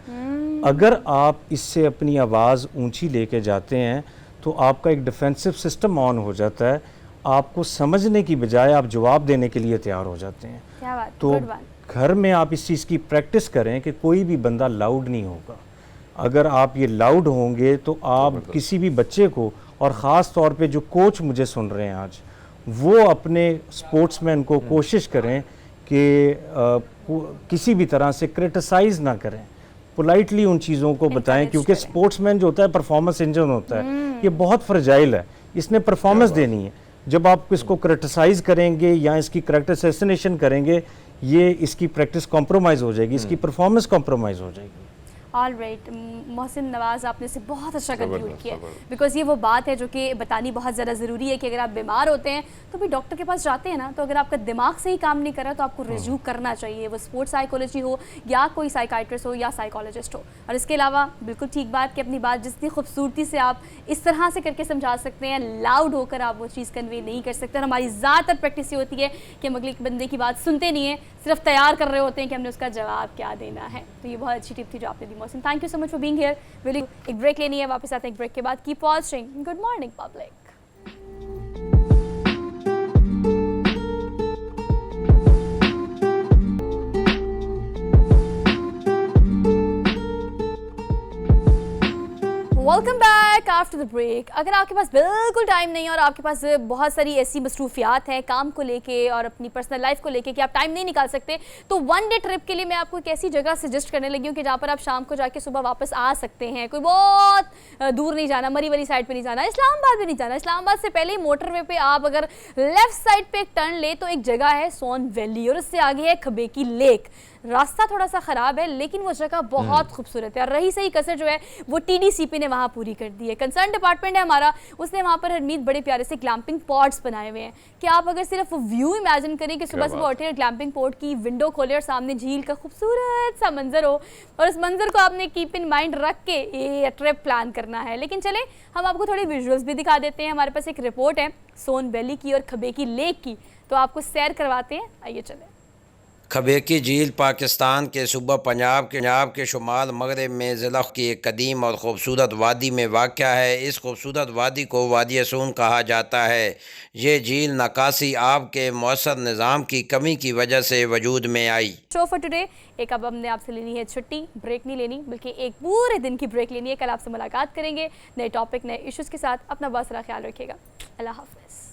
अगर आप इससे अपनी आवाज़ ऊंची लेके जाते हैं तो आपका एक डिफेंसिव सिस्टम ऑन हो जाता है। आपको समझने की बजाय आप जवाब देने के लिए तैयार हो जाते हैं। क्या बात, तो गुड बात। घर में आप इस चीज़ की प्रैक्टिस करें कि कोई भी बंदा लाउड नहीं होगा। अगर आप ये लाउड होंगे तो आप किसी भी बच्चे को, और ख़ास तौर पे जो कोच मुझे सुन रहे हैं आज, वो अपने स्पोर्ट्समैन को कोशिश करें कि किसी भी तरह से क्रिटिसाइज़ ना करें, पोलाइटली उन चीज़ों को बताएं, क्योंकि स्पोर्ट्समैन जो होता है परफॉर्मेंस इंजन होता है, ये बहुत फ्रजाइल है, इसने परफॉर्मेंस देनी है। जब आप इसको क्रिटिसाइज़ करेंगे या इसकी करेक्ट असैसिनेशन करेंगे, ये इसकी प्रैक्टिस कॉम्प्रोमाइज़ हो जाएगी, इसकी परफॉर्मेंस कॉम्प्रोमाइज़ हो जाएगी। ऑल राइट, मोहसिन नवाज, आपने इसे बहुत अच्छा कंक्लूड किया, बिकॉज ये वो बात है जो कि बतानी बहुत ज़्यादा ज़रूरी है कि अगर आप बीमार होते हैं तो भी डॉक्टर के पास जाते हैं ना, तो अगर आपका दिमाग सही काम नहीं कर रहा तो आपको रिज्यू करना चाहिए, वो स्पोर्ट्स साइकोलॉजी हो या कोई साइकाइट्रिस्ट हो या साइकोलॉजिस्ट हो। और इसके अलावा बिल्कुल ठीक बात कि अपनी बात जितनी खूबसूरती से आप इस तरह से करके समझा सकते हैं, लाउड होकर आप वो चीज़ कन्वे नहीं कर सकते। और हमारी ज़्यादातर प्रैक्टिस ये होती है कि हम अगले बंदे की बात सुनते नहीं है, सिर्फ तैयार कर रहे होते हैं कि हमने उसका जवाब क्या देना है। तो ये बहुत अच्छी टिप थी जो आपने दी Mohsin, thank you so much for being here. विल एक ब्रेक लेनी है, वापस आते हैं एक ब्रेक के बाद। Keep watching good morning public. Welcome back after the break. अगर आपके पास बिल्कुल टाइम नहीं है और आपके पास बहुत सारी ऐसी मसरूफियात हैं काम को लेके और अपनी पर्सनल लाइफ को लेके कि आप टाइम नहीं निकाल सकते, तो 1 डे ट्रिप के लिए मैं आपको एक ऐसी जगह सजेस्ट करने लगी हूँ कि जहाँ पर आप शाम को जाके सुबह वापस आ सकते हैं। कोई बहुत दूर नहीं जाना, मरी वाली साइड पे नहीं जाना, इस्लामाबाद भी नहीं जाना। इस्लामाबाद से पहले ही मोटरवे पे आप अगर लेफ्ट साइड पे एक टर्न ले तो एक जगह है सोन वैली, और उससे आगे है खबेकी लेक। रास्ता थोड़ा सा ख़राब है लेकिन वो जगह बहुत खूबसूरत है, और रही सही कसर जो है वो TDCP ने वहाँ पूरी कर दी है। कंसर्न डिपार्टमेंट है हमारा, उसने वहाँ पर हरमीत बड़े प्यारे से ग्लैम्पिंग पॉड्स बनाए हुए हैं कि आप अगर सिर्फ व्यू इमेजिन करें कि सुबह सुबह उठे ग्लैम्पिंग पॉड की विंडो खोले और सामने झील का खूबसूरत सा मंजर हो, और उस मंजर को आपने कीप इन माइंड रख के ये ट्रिप प्लान करना है। लेकिन चले हम आपको थोड़ी विजुअल्स भी दिखा देते हैं। हमारे पास एक रिपोर्ट है सोन वैली की और खबेकी लेक की, तो आपको सैर करवाते हैं, आइए चले। खबेकी झील पाकिस्तान के सूबा पंजाब के शुमाल मगरब में ज़िला की एक कदीम और ख़ूबसूरत वादी में वाक़या है। इस खूबसूरत वादी को वादी सून कहा जाता है। ये झील नकासी आब के मौसर निज़ाम की कमी की वजह से वजूद में आई। शो फॉर टुडे एक अब हमने आपसे लेनी है छुट्टी, ब्रेक नहीं लेनी बल्कि एक पूरे दिन की ब्रेक लेनी है। कल आपसे मुलाकात करेंगे नए टॉपिक, नए इश्यूज़ के साथ। अपना बहुत सारा ख्याल रखिएगा। अल्लाह हाफ़िज़।